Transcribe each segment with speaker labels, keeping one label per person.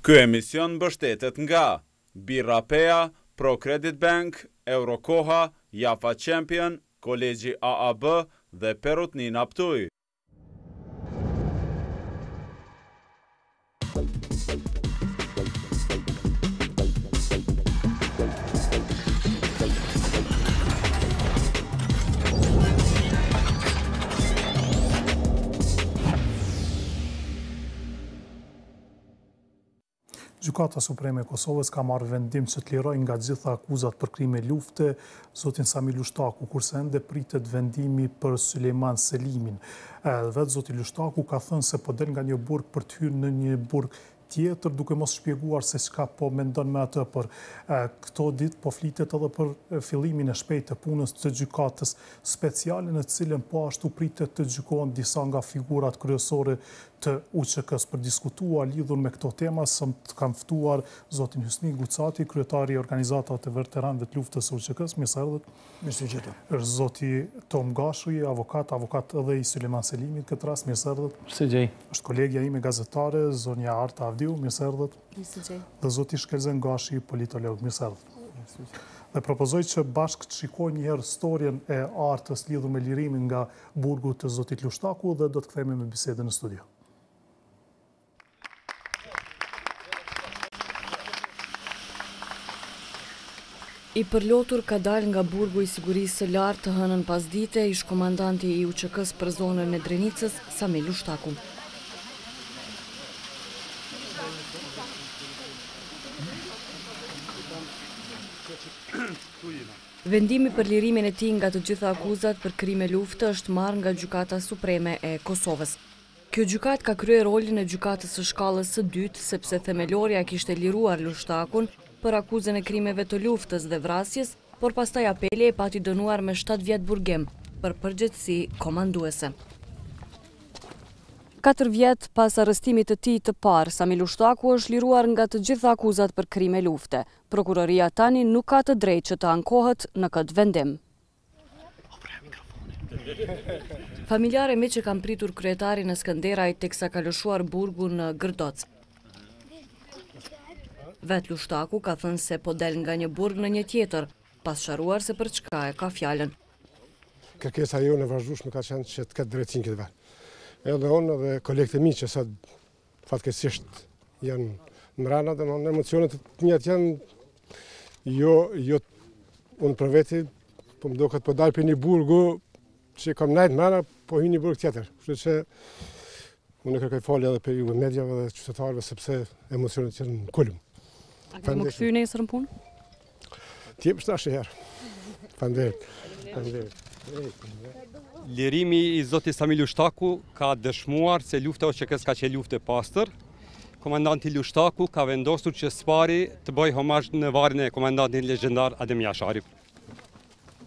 Speaker 1: Ky emision mbështetet nga Birra Pea, Pro Credit Bank, Eurokoha, Jafa Champion, Kolegji AAB dhe Perutnina Ptuj.
Speaker 2: Gjykata Supreme e Kosovës ka marrë vendim që të lirojë nga gjitha akuzat për krime lufte zotin Samir Lushtaku, kurse ende pritet vendimi për Sulejman Selimin. Vetë zoti Lushtaku ka thënë se po del nga një burg për të hyrë në një burg tjetër, duke mos shpjeguar se çka po mendon me atë, për këto ditë po flitet edhe për fillimin e shpejtë të punës të gjykatës speciale, në cilën po ashtu pritet të gjykohen disa nga figurat kryesore të UCK-s. Për diskutuar lidhur me këto tema, kam ftuar zotin Hysni Gucati, kryetari i organizatave të veteranëve të luftës së UCK-s. Mirë se erdhët.
Speaker 3: Mirë se jeta.
Speaker 2: Është zoti Tom Gashuji, avokat edhe i Sulejman Selimit këtë rast. Mirë se erdhët.
Speaker 4: Se gjej.
Speaker 2: Është kolegja ime gazetare, zonja Arta Avdiu. Mirë se erdhët.
Speaker 5: Mirë se gjej.
Speaker 2: Dhe zoti Shkelzen Gashi, politolog. Mirë se erdhët. Dhe propozoj që bashkë të shikojmë një herë storjen e Artës lidhur me lirimin nga burgu të zotit Lushtaku dhe do të kthehemi me bisedën në studio.
Speaker 5: I përlotur ka dal nga burgu i sigurisë së lartë të hënën pasdite ish komandanti i UCK-s për zonën e Drenicës, Samir Lushtaku. Vendimi për lirimin e tij nga të gjitha akuzat për krime lufte është marrë nga Gjykata Supreme e Kosovës. Kjo gjykatë ka kryer rolin e gjykatës së shkallës së dytë, sepse themelorja kishte liruar Lushtakun për akuzën e krimeve të luftës dhe vrasjes, por pastaj apeli e pati dënuar me 7 vjet burgim për përgjegjësi komanduese. 4 vjet pas arrestimit të tij të parë, Samir Lushtaku është liruar nga të gjitha akuzat për krime lufte. Prokuroria tani nuk ka të drejtë që të ankohet në këtë vendim. Familjare me që kanë pritur kryetarin e Skënderajt teksa ka lëshuar burgu në Gërdoc. Vet Lushtaku ka thënë se po del nga një burg në një tjetër, pas sharuar se për çka e ka fjalën.
Speaker 3: Kërkesa jonë e vazhdueshme ka qenë që të ketë drejtësinë këtë vend. Edhe unë dhe kolegët e mi që sot fatkeqësisht janë mbrana, domthonë emocionet të mia janë jo unë për veti, po më duket po dal për një burgu që kam nejt mbrana, po hy një burg tjetër. Kështu që unë kërkoj falje edhe për ju mediave dhe qytetarëve sepse emocionet janë në kulm.
Speaker 5: A ke më kthy nesër në punë?
Speaker 3: Ti jep tash herë. Faleminderit.
Speaker 4: Lirimi i zotit Samir Lushtaku ka dëshmuar se lufta UCK-s ka qenë luftë e pastër. Komandanti Lushtaku ka vendosur që spari të bëjë homazh në varrin e komandantit legjendar Adem Jashari.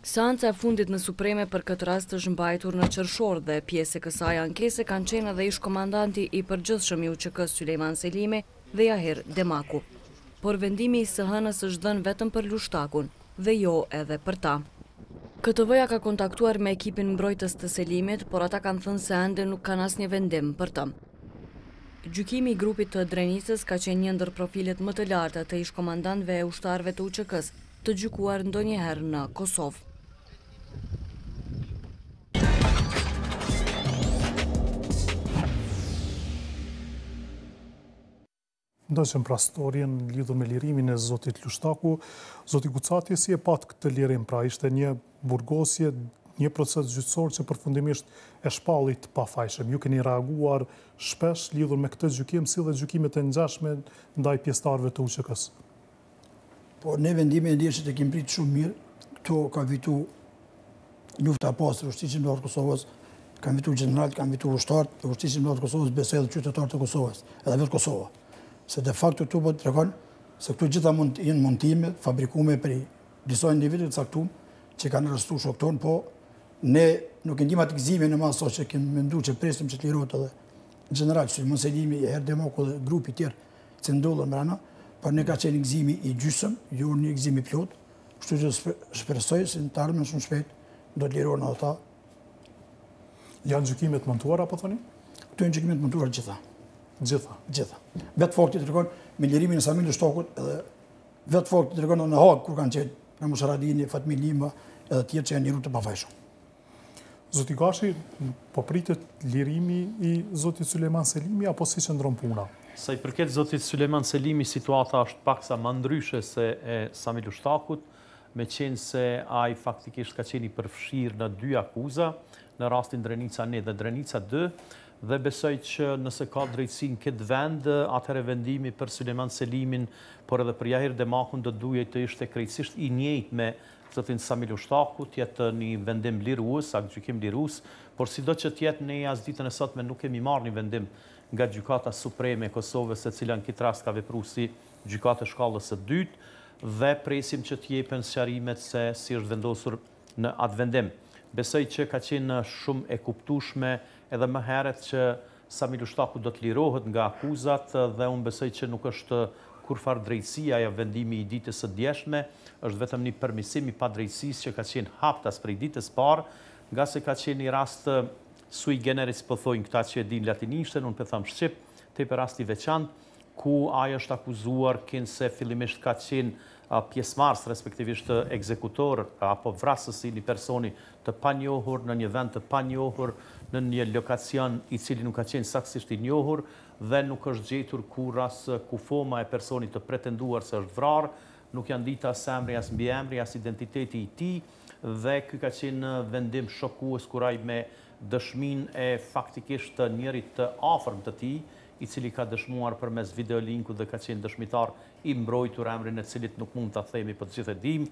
Speaker 5: Seanca e fundit në Supreme për këtë rast është mbajtur në qershor dhe pjesë e kësaj ankese kanë qenë edhe ish komandanti i përgjithshëm i UCK-s Sulejman Selimi dhe Jahir Demaku. Por vendimi i së hënës është dhënë vetëm për Lushtakun dhe jo edhe për ta. KTV-ja ka kontaktuar me ekipin mbrojtës të Selimit, por ata kanë thënë se ende nuk kanë asnjë vendim për të. Gjykimi i grupit të Drenicës ka qenë një ndër profilet më të larta të ish komandantëve e ushtarëve të UCK-s të gjykuar ndonjëherë në Kosovë.
Speaker 2: Ndoqëm pra storjen lidhur me lirimin e zotit Lushtaku, zoti Gucati si e pat këtë lirim, pra ishte një burgosje, një proces gjyqësor që përfundimisht e shpallit pafajshëm. Ju keni reaguar shpesh lidhur me këtë gjykim, si dhe gjykimet e ngjashme ndaj pjesëtarëve të UCK-s.
Speaker 3: Po ne vendime e ndjeshit e kemi pritë shumë mirë. Këto ka vitu lufta pastër, ushtrisë mbledhur të Kosovës, kanë vitu gjeneralët, kanë vitu ushtarët, ushtrisë mbledhur të Kosovës, besoj edhe qytetarët të Kosovës, edhe vetë Kosova. Se de facto këtu po të tregon se këtu gjitha janë montime fabrikume për disa individë të caktuar që kanë arrestuar shokton, po ne nuk e ndjema të gëzimin në masë që kemi menduar që presim që të lirohet edhe në general Sulejman Selimi, Jahir Demaku dhe grupi tjerë që ndodhen mbrana, por ne ka qenë gëzimi i gjysëm, jo një gëzim i plot, kështu që shpresoj se në të ardhmen shumë shpejt do të lirohen edhe ata.
Speaker 2: Janë gjykimet montuar apo thoni?
Speaker 3: Këto janë gjykimet montuar gjitha.
Speaker 2: Gjitha.
Speaker 3: Gjitha. Vetë fakti të tregon me lirimin e Samil Shtakut edhe vetë fakti të tregon në Hagë kur kanë qenë Ramus Haradini, Fatmi Lima edhe tjerë që janë liruar të pafajshëm.
Speaker 2: Zoti Gashi, po pritet lirimi i zotit Sulejman Selimi apo si qëndron puna?
Speaker 6: Sa i përket zotit Sulejman Selimi, situata është paksa më ndryshe se e Samilu Shtakut, me qenë se ai faktikisht ka qenë i përfshirë në 2 akuza, në rastin Drenica 1 dhe Drenica 2, dhe besoj që nëse ka drejtësi në këtë vend, atëherë vendimi për Sulejman Selimin, por edhe për Jahir Demakun do duhet të ishte krejtësisht i njëjtë me zotin Samilu Shtakut, jetë një vendim lirues, gjykim lirues, por sido që tjetë ne as ditën e sotme nuk kemi marrë një vendim nga Gjykata Supreme e Kosovës, se cila në këtë rast ka vepruar si gjykatë e shkallës së dytë, dhe presim që t'jepen sqarimet se si është vendosur në atë vendim. Besoj që ka qenë shumë e kuptueshme edhe më herët që Samilu Shtaku do të lirohet nga akuzat dhe unë besoj që nuk është kurfar drejtësia ja vendimi i ditës së djeshme, është vetëm një përmirësim i padrejtësisë që ka qenë haptas prej ditës parë, nga se ka qenë një rast sui generis, po thojnë këta që e din latinishtën, unë po them shqip, tepër rasti veçantë, ku ai është akuzuar se fillimisht ka qenë pjesëmarrës, respektivisht ekzekutor apo vrasës i një personi të panjohur në një vend të panjohur, në një lokacion i cili nuk ka qenë saktësisht i njohur dhe nuk është gjetur kur as kufoma e personit të pretenduar se është vrarë, nuk janë ditë as emri, as mbiemri, as identiteti i tij, dhe ky ka qenë vendim shokues kur ai me dëshminë e faktikisht të njerit të afërm të tij, i cili ka dëshmuar përmes videolinku dhe ka qenë dëshmitar i mbrojtur, emrin e cilit nuk mund ta themi, po të gjithë e dim,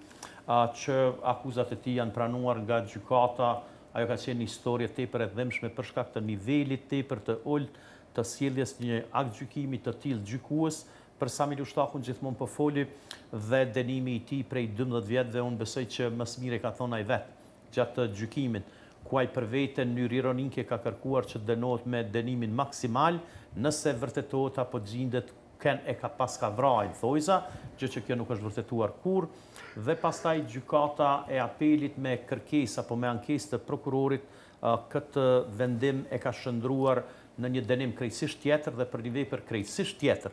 Speaker 6: që akuzat e tij janë pranuar nga gjykata. Ajo ka qenë një histori tepër e dhimbshme për shkak të nivelit tepër të ulët të sjelljes një akt gjykimi të tillë gjykues. Për Samilu Shtakun gjithmonë po foli dhe dënimi i tij prej 12 vjetëve, unë besoj që më së miri ka thonë ai vetë gjatë gjykimit, ku ai për veten në mënyrë ironike ka kërkuar që dënohet me dënimin maksimal, nëse vërtetohet apo gjendet e ka paska vrarë thojza, gjë që kjo nuk është vërtetuar kurrë, dhe pastaj gjykata e apelit me kërkesë apo me ankesë të prokurorit këtë vendim e ka shndruar në një dënim krejtësisht tjetër dhe për një vepër krejtësisht tjetër,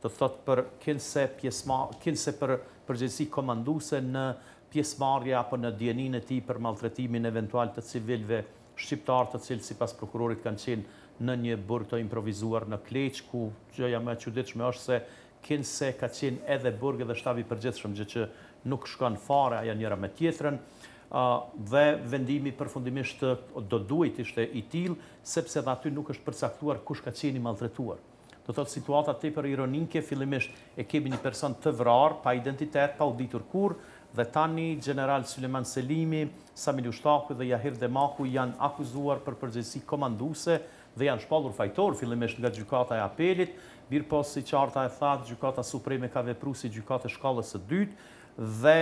Speaker 6: të thotë për kinse për përgjegjësi komanduese në pjesëmarrje apo në dieninë e tij për malltretimin eventual të civilëve shqiptar, të cilët sipas prokurorit kanë qenë në një burg të improvisuar në Kleq, ku gjëja më e çuditshme është se kinse ka qenë edhe burg edhe shtabi i përgjithshëm, gjë që nuk shkon fare ajo njëra me tjetrën, dhe vendimi përfundimisht do duhet ishte i tillë, sepse edhe aty nuk është përcaktuar kush ka qenë i malltretuar. Do thotë situata tepër ironike, fillimisht e kemi një person të vrarë, pa identitet, pa u ditur kurrë, dhe tani General Sulejman Selimi, Samilu Shtaku dhe Jahir Demaku janë akuzuar për përgjegjësi komanduese dhe janë shpallur fajtor fillimisht nga gjykata e apelit, mirë po si qarta e thatë, gjykata supreme ka vepruar si gjykatë e shkallës së dytë dhe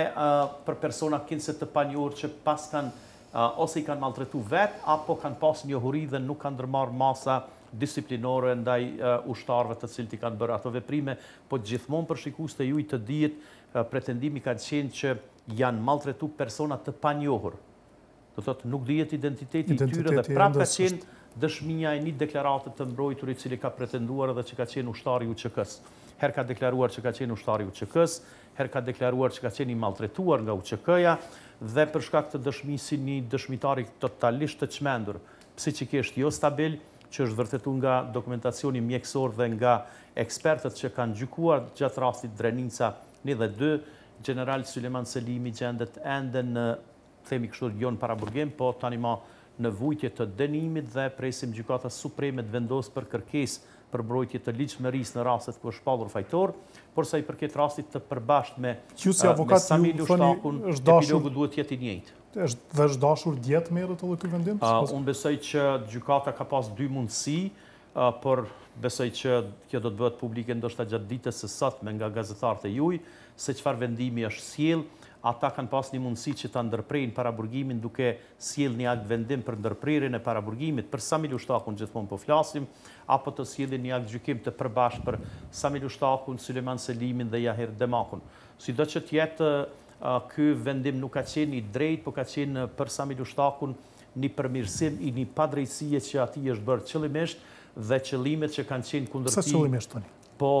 Speaker 6: për persona kinse të panjohur që pas kanë ose i kanë maltretu vetë, apo kanë pas njohuri dhe nuk kanë ndërmarrë masa disiplinore ndaj ushtarëve të cilët i kanë bërë ato veprime, po gjithmonë për shikues të juaj të dihet pretendimi ka qenë që janë maltretu persona të panjohur. Do thotë nuk dihet identiteti i tyre dhe prapë ka qenë dëshmia e një deklarate të mbrojtur i cili ka pretenduar edhe që ka qenë ushtari i UCK-s. Herë ka deklaruar që ka qenë ushtari i UCK-s, herë ka deklaruar që ka qenë i maltretuar nga UCK-ja dhe për shkak të dëshmisë si një dëshmitari totalisht të çmendur, psikikisht jo stabil, që është vërtetuar nga dokumentacioni mjekësor dhe nga ekspertët që kanë gjykuar gjatë rastit Drenica 1 dhe 2, General Sulejman Selimi gjendet ende në, themi kështu, jo në paraburgim, po tani më në vujtje të dënimit dhe presim gjykata supreme të vendosë për kërkesë për mbrojtje të ligjshmërisë në rastet ku është shpallur fajtor, por sa i përket rastit të përbashkët me Samilu Shtakun, epilogu duhet jetë i njëjtë.
Speaker 2: Dhe është dashur djetë merret edhe ky vendim?
Speaker 6: Unë besoj që gjykata ka pas 2 mundësi, por besoj që kjo do të bëhet publike ndoshta gjatë ditës së sotme nga gazetarët e juaj, se çfarë vendimi është sjell. Ata kanë pas një mundësi që ta ndërprejnë paraburgimin duke sjellë një akt vendim për ndërprerjen e paraburgimit për Samilu Shtakun, gjithmonë po flasim, apo të sjellin një akt gjykim të përbashkët për Samilu Shtakun, Sulejman Selimin dhe Jahir Demakun. Sido që të jetë ky vendim nuk ka qenë i drejtë, po ka qenë për Samilu Shtakun një përmirësim i një padrejtësie që atij është bërë qëllimisht dhe qëllimet që kanë qenë kundër
Speaker 2: Sa
Speaker 6: tij.
Speaker 2: qëllimisht tani?
Speaker 6: Po,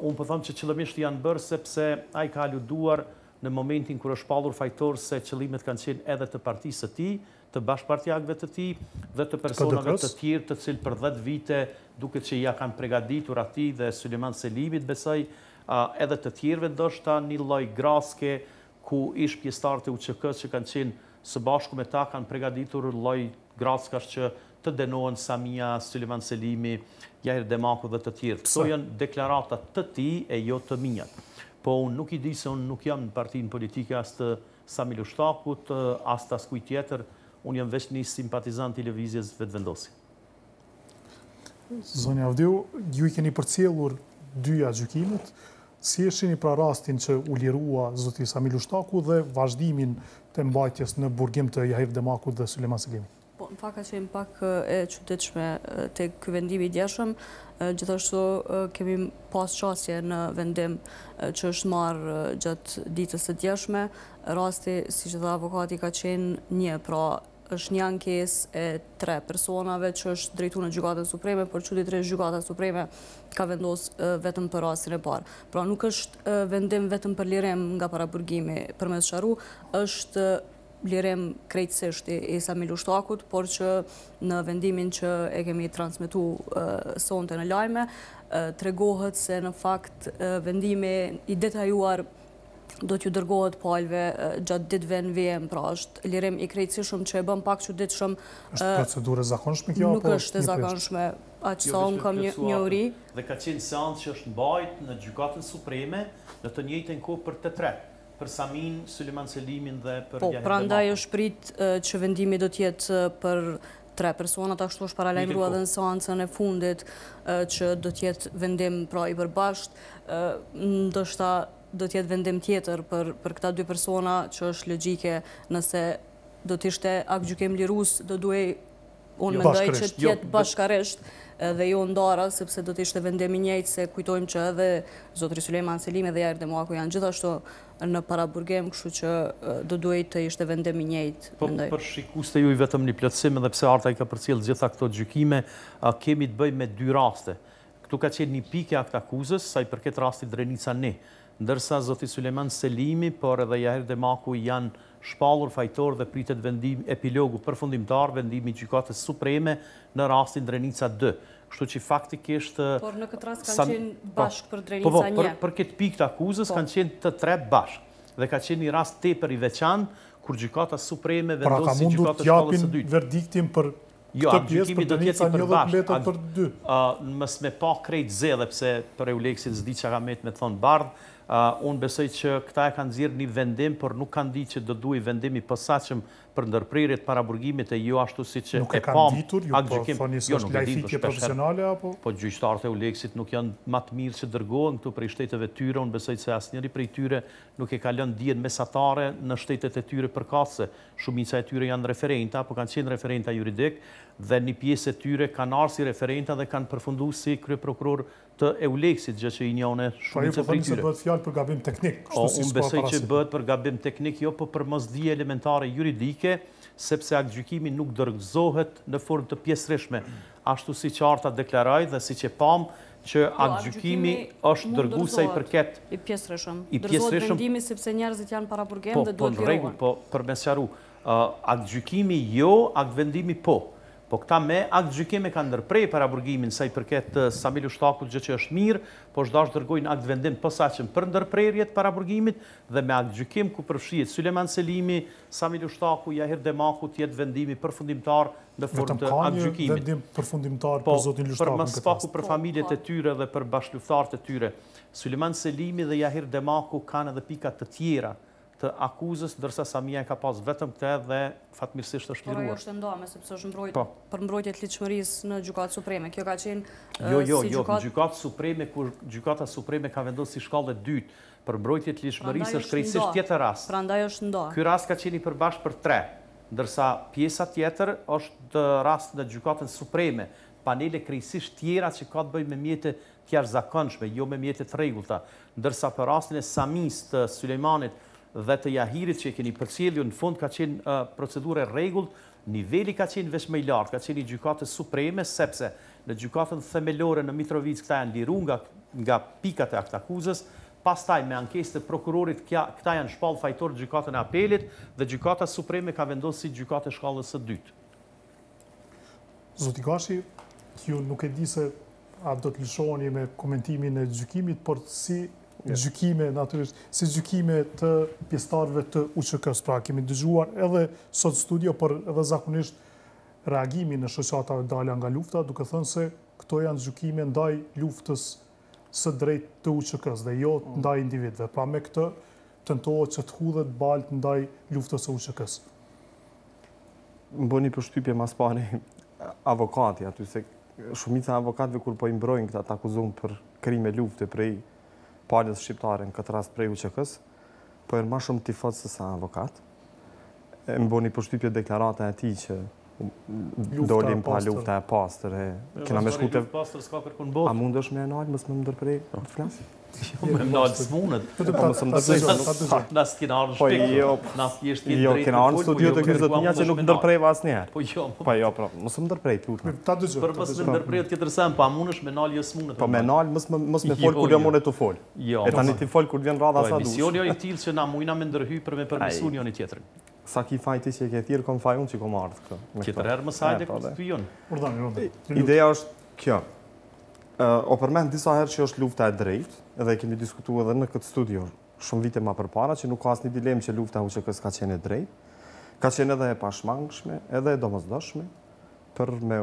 Speaker 6: unë po them që qëllimisht janë bërë sepse ai ka aluduar në momentin kur është shpallur fajtor se qëllimet kanë qenë edhe të partisë së tij, të bashkëpartiakëve të tij dhe të personave të tjerë të cilë për 10 vite duket që ja kanë përgatitur atij dhe Sulejman Selimit, besoj, edhe të tjerëve ndoshta një lloj graske ku ish pjesëtarët e UCK-s që kanë qenë së bashku me ta kanë përgatitur lloj graskash që të denohen Samia, Sulejman Selimi, Jahir Demaku dhe të tjerë. Këto janë deklarata të tij e jo të mia. Po unë nuk i di se unë nuk jam në partinë politike as të Sami Lushtakut, as të askujt tjetër, unë jam veç një simpatizant televizjes vetëvendosi.
Speaker 2: Zonja Avdiu, ju i keni përcjellur dyja gjykimet, si e shihni pra rastin që u lirua zoti Sami Lushtaku dhe vazhdimin të mbajtjes në burgim të Jahir Demakut dhe Sulejman Selimit?
Speaker 7: Po, në fakt ka qenë pak e çuditshme te ky vendim i djeshëm, gjithashtu kemi pas çësje në vendim që është marrë gjatë ditës së djeshme. Rasti, siç dhe avokati, ka qenë një, pra është një ankesë e 3 personave që është drejtuar në Gjykatën Supreme, por çuditërisht Gjykata Supreme ka vendosur vetëm për rastin e parë. Pra nuk është vendim vetëm për lirim nga paraburgimi përmes sharru, është lirim krejtësisht i Sami Lushtakut, por që në vendimin që e kemi transmetuar sonte në lajme, tregohet se në fakt vendimi i detajuar do t'ju dërgohet palëve gjatë ditëve në VM, pra është lirim i krejtësishëm që e bën pak çuditshëm.
Speaker 2: Është procedurë e zakonshme kjo?
Speaker 7: Nuk është e zakonshme, aq sa unë kam një uri.
Speaker 6: Dhe ka qenë seancë që është mbajtur në Gjykatën Supreme në të njëjtën kohë për të tre, për Samin, Sulejman Selimin dhe për Jahir Demakun.
Speaker 7: Po, prandaj është prit që vendimi do t'jetë për 3 personat, ashtu është paralajmëruar edhe në seancën e fundit që do t'jetë vendim pra i përbashkët, ndoshta do t'jetë vendim tjetër për këta 2 persona që është logjike, nëse do t'ishte akt gjykim lirues, do duhej unë mendoj që t'jetë bashkarisht dhe jo ndara, sepse do t'ishte vendim i njëjtë, se kujtojmë që edhe zotri Sulejman Selimi dhe Jahir Demaku janë gjithashtu në paraburgim, kështu që do duhej të ishte vendim i njëjtë.
Speaker 6: Po për shikueste ju i vetëm një plotësim, edhe pse Arta i ka përcjell gjitha këto gjykime, kemi të bëjmë me 2 raste. Këtu ka qenë një pikë akt akuzës, sa i përket rastit Drenica 1, ndërsa zoti Sulejman Selimi, por edhe Jahir Demaku janë shpallur fajtor dhe pritet vendim epilogu përfundimtar, vendimi i Gjykatës Supreme në rastin Drenica 2. Kështu që faktikisht...
Speaker 7: Por në këtë rast kanë qenë bashkë për Drenica 1.
Speaker 6: Për këtë pikë të akuzës kanë qenë të 3 bashkë. Dhe ka qenë një rast tepër i veçantë, kur Gjykata Supreme vendosi Gjykatës Shkallës së dytë.
Speaker 2: Pra ka mundur verdiktin për këtë pjesë, për Drenica 1 dhe mbetët për 2.
Speaker 6: Mës me pa krejt zedhe, pse për Euleksit zdi që ka me thonë bardhë, unë besoj që këta e kanë zirë një vendim, por nuk kanë di që do duhet vendimi posaçëm për ndërprerjet paraburgimit e jo ashtu si që
Speaker 2: nuk e kanë ditur, ju po thoni se është lajfikje profesionale apo?
Speaker 6: Po gjyqtarët e Euleksit nuk janë më të mirë që dërgohen këtu prej shteteve tyre, unë besoj se asnjëri prej tyre nuk e ka lënë dijen mesatare në shtetet e tyre përkatëse. Shumica e tyre janë referenta, apo kanë qenë referenta juridik, dhe një pjesë e tyre kanë ardhur si referenta dhe kanë përfunduar si kryeprokuror të Euleksit, gjë që i njohën shumica prej tyre.
Speaker 2: Po ju po thoni se bëhet fjalë për gabim teknik, kështu si
Speaker 6: unë besoj që bëhet për gabim teknik, jo po për mosdije elementare juridike, sepse aktgjykimi nuk dorëzohet në formë të pjesërishme, ashtu si që Arta deklaroi dhe siç e pam që aktgjykimi është dërguesa i përket
Speaker 7: i pjesërishëm. Dorëzohet vendimi sepse njerëzit janë para burgim dhe duhet lirohen.
Speaker 6: Po për me sqaru, aktgjykimi jo, aktvendimi po. Po këta me aktgjykime kanë ndërprej paraburgimin sa i përket Sami Lushtakut, gjë që është mirë, po është dash dërgojnë aktvendim posaçëm për ndërprerjet paraburgimit dhe me aktgjykim ku përfshihet Sulejman Selimi, Sami Lushtaku, Jahir Demaku, jetë vendimi përfundimtar në formë të aktgjykimit.
Speaker 2: Vetëm vendim përfundimtar për zotin Lushtakun.
Speaker 6: Për më spaku për familjet e tyre dhe për bashkëluftarët e tyre. Sulejman Selimi dhe Jahir Demaku kanë edhe pika të tjera të akuzës, ndërsa Samia e ka pas vetëm këtë dhe fatmirësisht është liruar.
Speaker 7: Por ajo është ndame, sepse është për mbrojtje të ligjshmërisë në Gjykatë Supreme. Kjo ka qenë
Speaker 6: Jo, në Gjykatë Supreme, kur Gjykata Supreme ka vendosur si shkallë e dytë për mbrojtje të ligjshmërisë është krejtësisht tjetër rast.
Speaker 7: Prandaj është ndarë.
Speaker 6: Ky rast ka qenë i përbashkët për 3, ndërsa pjesa tjetër është rast në Gjykatën Supreme, panele krejtësisht tjera që ka të bëjë me mjete të jashtëzakonshme, jo me mjete të rregullta, ndërsa për rastin e Samis të Sulejmanit dhe të Jahirit që keni përcjellju në fund ka qenë procedurë e rregullt, niveli ka qenë veç më i lartë, ka qenë i gjykatës supreme, sepse në gjykatën themelore në Mitrovic këta janë liru nga pikat e aktakuzës, pastaj me ankesë të prokurorit këta janë shpallë fajtor të gjykatën e apelit dhe gjykata supreme ka vendosur si gjykatë e shkallës së dytë.
Speaker 2: Zoti Gashi, ju nuk e di se a do të lëshoni me komentimin e gjykimit, por si gjykime natyrisht, si gjykime të pjesëtarëve të UCK-s, pra kemi dëgjuar edhe sot studio, por edhe zakonisht reagimi në shoqata dalja nga lufta, duke thënë se këto janë gjykime ndaj luftës së drejtë të UCK-s dhe jo ndaj individëve. Pra me këtë tentohet që të hudhet baltë ndaj luftës së UCK-s.
Speaker 8: Më bëni përshtypje mas pari avokati aty, se shumica e avokatëve kur po i mbrojnë këta të akuzuar për krime lufte prej palës shqiptare, në këtë rast prej UCK-s, po e më shumë tifoz se sa avokat. Më bëni përshtypje deklarata e tij që dolim pa lufta e pastër. Kena me shkute... A mundesh me e nalë, mësë më ndërprej? Flas?
Speaker 6: Me nalë s'munët.
Speaker 8: Mësë më ndërprej.
Speaker 6: Nësë kena arë në shpekë. Nësë thjesht t'jetë drejtë
Speaker 8: kena arë në studio të kyrzët një që nuk ndërprejva asë njerë.
Speaker 6: Po jo.
Speaker 8: Po jo, mësë më ndërprej, t'lutme.
Speaker 6: Për mësë me ndërprejt këtë rësem, pa mundesh me nalë jo s'munët.
Speaker 8: Po me nalë, mësë me folë kur jo mune të folë. E tani ti folë kur vjen rradha sa dush.
Speaker 6: Emisioni jo i tilë që na mujna me ndërhy për me përmisun jo një tjetërin.
Speaker 8: Sa ki fajti që e ke thirë, kom faj unë që kom ardhë këtë.
Speaker 6: Qëtër herë më sajde konstituion.
Speaker 8: Ideja është kjo. O përmend disa herë që është lufta e drejtë, edhe kemi diskutuar edhe në këtë studio shumë vite ma përpara, që nuk ka asnjë dilemë që lufta e UCK-s ka qenë e drejtë, ka qenë edhe e pashmangshme, edhe e domosdoshme, për me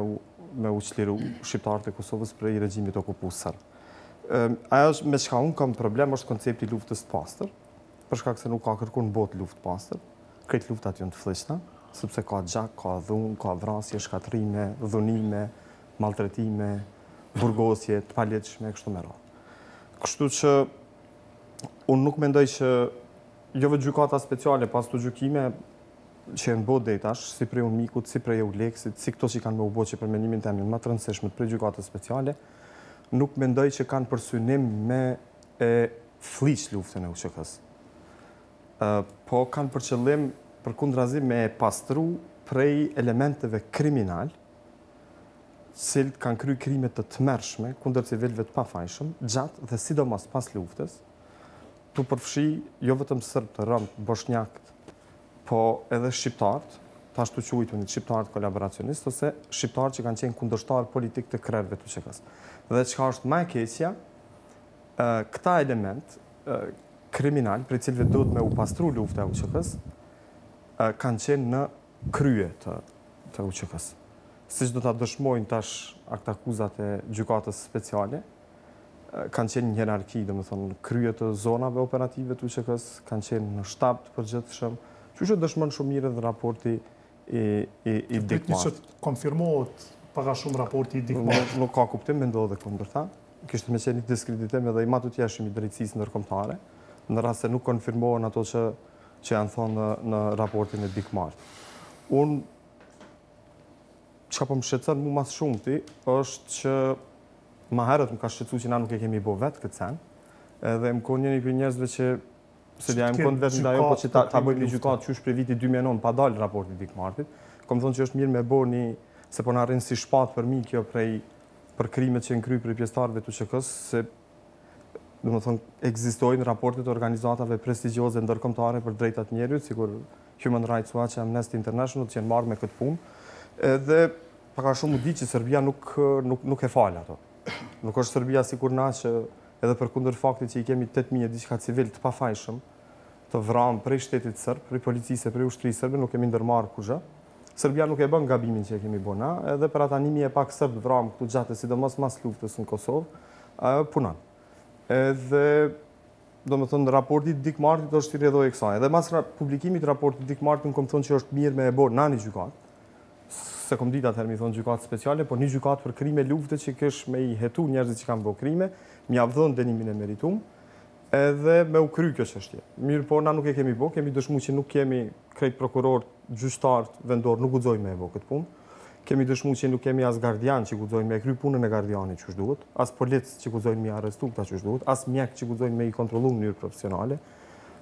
Speaker 8: u çliru shqiptarët e Kosovës prej regjimit okupues serb. Ajo me çka unë kam problem është koncepti luftës të pastër, për shkak se nuk ka kërkuar në botë luftë pastër. Këtë luftat janë të fleshta, sepse ka gjak, ka dhunë, ka vrasje, shkatrime, dhunime, maltretime, burgosje, të paletshme, kështu me radhë. Kështu që unë nuk mendoj që jo vetë gjykata speciale pas të gjykime që janë botë deri tash, si prej unë mikut, si prej Euleksit, si këto që kanë me u bë që për mendimin tim më të rëndësishme prej gjykatës speciale, nuk mendoj që kanë për synim me e fliq luftën e UCK-s. Po kanë për qëllim përkundrazim me pastru prej elementeve kriminal, cilët kanë kry krime të tmerrshme kundër civilëve të pafajshëm, gjatë dhe sidomos pas luftës, tu përfshi jo vetëm serb të rëmët, boshnjakët, po edhe shqiptarët, ta ashtu quajtur shqiptarët kolaboracionistë, ose shqiptarët që kanë qenë kundërshtar politik të krerëve të UCK-s. Dhe çka është më e keqja, këta element kriminal, për cilëve duhet me u pastru lufta e UCK-s, kanë qenë në krye të UCK-s. Siç do ta dëshmojnë tash aktakuzat e gjykatës speciale, kanë qenë në hierarki, domethënë krye të zonave operative të UCK-s, kanë qenë në shtab të përgjithshëm, që dëshmon shumë mirë edhe raporti i Dikmartit.
Speaker 2: Që konfirmohet paka shumë raporti i Dikmartit.
Speaker 8: Nuk ka kuptim me ndodhe kundërta. Kishte me qenë një diskreditim edhe i matutjeshëm i drejtësisë ndërkombëtare, në rast se nuk konfirmohen ato që janë thonë në raportin e Dikmartit. Unë, çka po më shqetëson mu mas shumëti, është që ma herët më ka shqetësu që na nuk e kemi bo vetë këtë sen, edhe më konë njëri për njerëzve që se ja më konë vetë nda jo, po që ta bëjmë një gjykatë qysh prej viti 2009 pa dalë raporti Dikmartit. Kom thonë që është mirë me bo një, se po në arrinë si shpatë për mi kjo për krimet që në kry për pjesëtarëve të UCK-s, se do më thonë, ekzistojnë raportet organizatave prestigjioze ndërkombëtare për drejtat njerëzit, sikur Human Rights Watch, Amnesty International, që janë marrë me këtë punë, edhe paka shumë u di që Serbia nuk e falë ato. Nuk është Serbia sikur na që edhe përkundër faktit që i kemi 8.000 diçka civil të pafajshëm, të vramë prej shtetit serb, prej policisë, prej ushtrisë serbe, nuk kemi ndërmarrë kurrë. Serbia nuk e bën gabimin që e kemi bëna, edhe për ata 1.000 e pak serb vramë këtu gjatë, sidomos mas luftës në Kosovë, punon. Edhe, do më thënë, raporti Dikmartit është i rrjedhoi kësaj. Edhe mas publikimit raportit Dikmartit më kom thënë që është mirë me e bërë një gjykatë. Se kom ditë atëherë mi thonë gjykatë speciale, por një gjykatë për krime lufte që kësh me i hetu njerëzit që kanë bërë krime, mi avdhën dënimin e meritum, edhe me u kry kjo çështje. Mirë, po na nuk e kemi bërë, kemi dëshmu që nuk kemi krejt prokuror, gjyqtar, vendor, nuk guxojmë me e bërë këtë punë. Kemi dëshmu që nuk kemi as gardian që guxojnë me kry punën e gardianit që duhet, as polic që guxojnë me arrestu këta që duhet, as mjek që guxojnë me i kontrollu në mënyrë profesionale.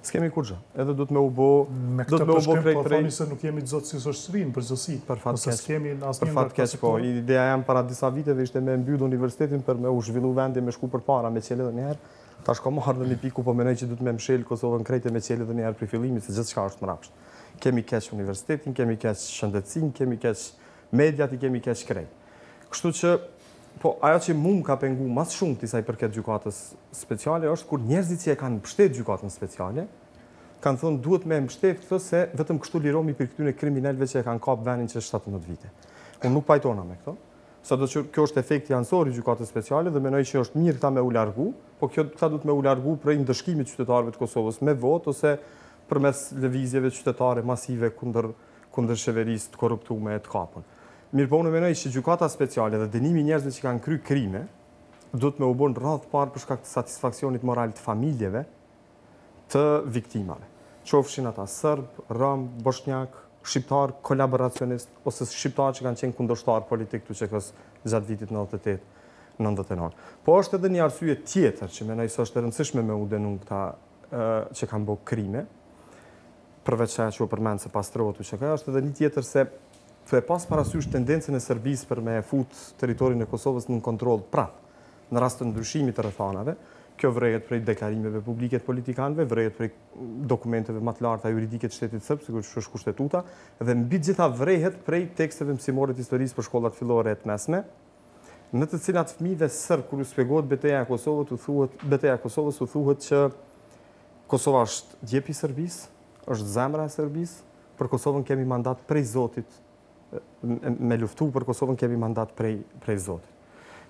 Speaker 8: S'kemi kur gjë. Edhe do të me u bo...
Speaker 2: Me këtë përshkrim, po thoni se nuk jemi të zotë si shoqërinë, për gjësi.
Speaker 8: Për fat keq, po.
Speaker 2: Po.
Speaker 8: Ideja jam para disa viteve ishte me mbyllë universitetin për me u zhvillu vendi me shku për para me qeli dhe njerë. Tash ka marrë dhe një piku, po menoj që du të me mshel Kosovën krejte me qeli dhe njerë për fillimit, se gjithë shka është mrapsht. Kemi keq universitetin, kemi keq shëndetësin, kemi keq mediat, i kemi keq krejt. Kështu që, po ajo që mu ka pengu mas shumë të isaj përket gjykatës speciale është kur njerëzit që e kanë mbështet gjykatën speciale, kanë thonë duhet me mbështet këtë se vetëm kështu liromi për këtyne kriminalve që e kanë kap venin që 17 vite. Unë nuk pajtona me këto. Sa do që kjo është efekti ansori gjykatës speciale dhe menoj që është mirë këta me u largu, po këta du të me u largu prej ndëshkimit qytetarëve të Kosovës me vot ose përmes lëvizjeve qytetare masive kundër qeverisë të korruptume e të kapën. Mirë po unë menoj që gjykata speciale dhe dënimi njerëzve që kanë kry krime do të me u bon radhë parë për shkak të satisfaksionit moral të familjeve të viktimave. Qofshin ata Serb, Rom, Bosnjak, Shqiptar, kolaboracionist, ose Shqiptar që kanë qenë kundërshtar politik të UCK-s gjatë vitit 98-99. Po është edhe një arsye tjetër që menoj se është e rëndësishme me u denu këta që kanë bërë krime, përveç që u përmend se pastrohet UCK, është edhe një tjetër se të e pas parasysh tendencën e Serbisë për me fut teritorin e Kosovës në kontroll prap, në rast të ndryshimit të rrethanave. Kjo vrejet prej deklarimeve publike të politikanëve, vrejet prej dokumenteve më të larta juridike të shtetit sërb, sikur që është kushtetuta, dhe mbi gjitha vrejet prej teksteve mësimore të historisë për shkollat fillore e të mesme, në të cilat fëmijëve serb kur u shpjegohet betejë e Kosovës u thuhet që Kosova është djepi i Serbisë, është zemra e Serbisë, për Kosovën kemi mandat prej Zotit, me luftu për Kosovën kemi mandat prej Zotit.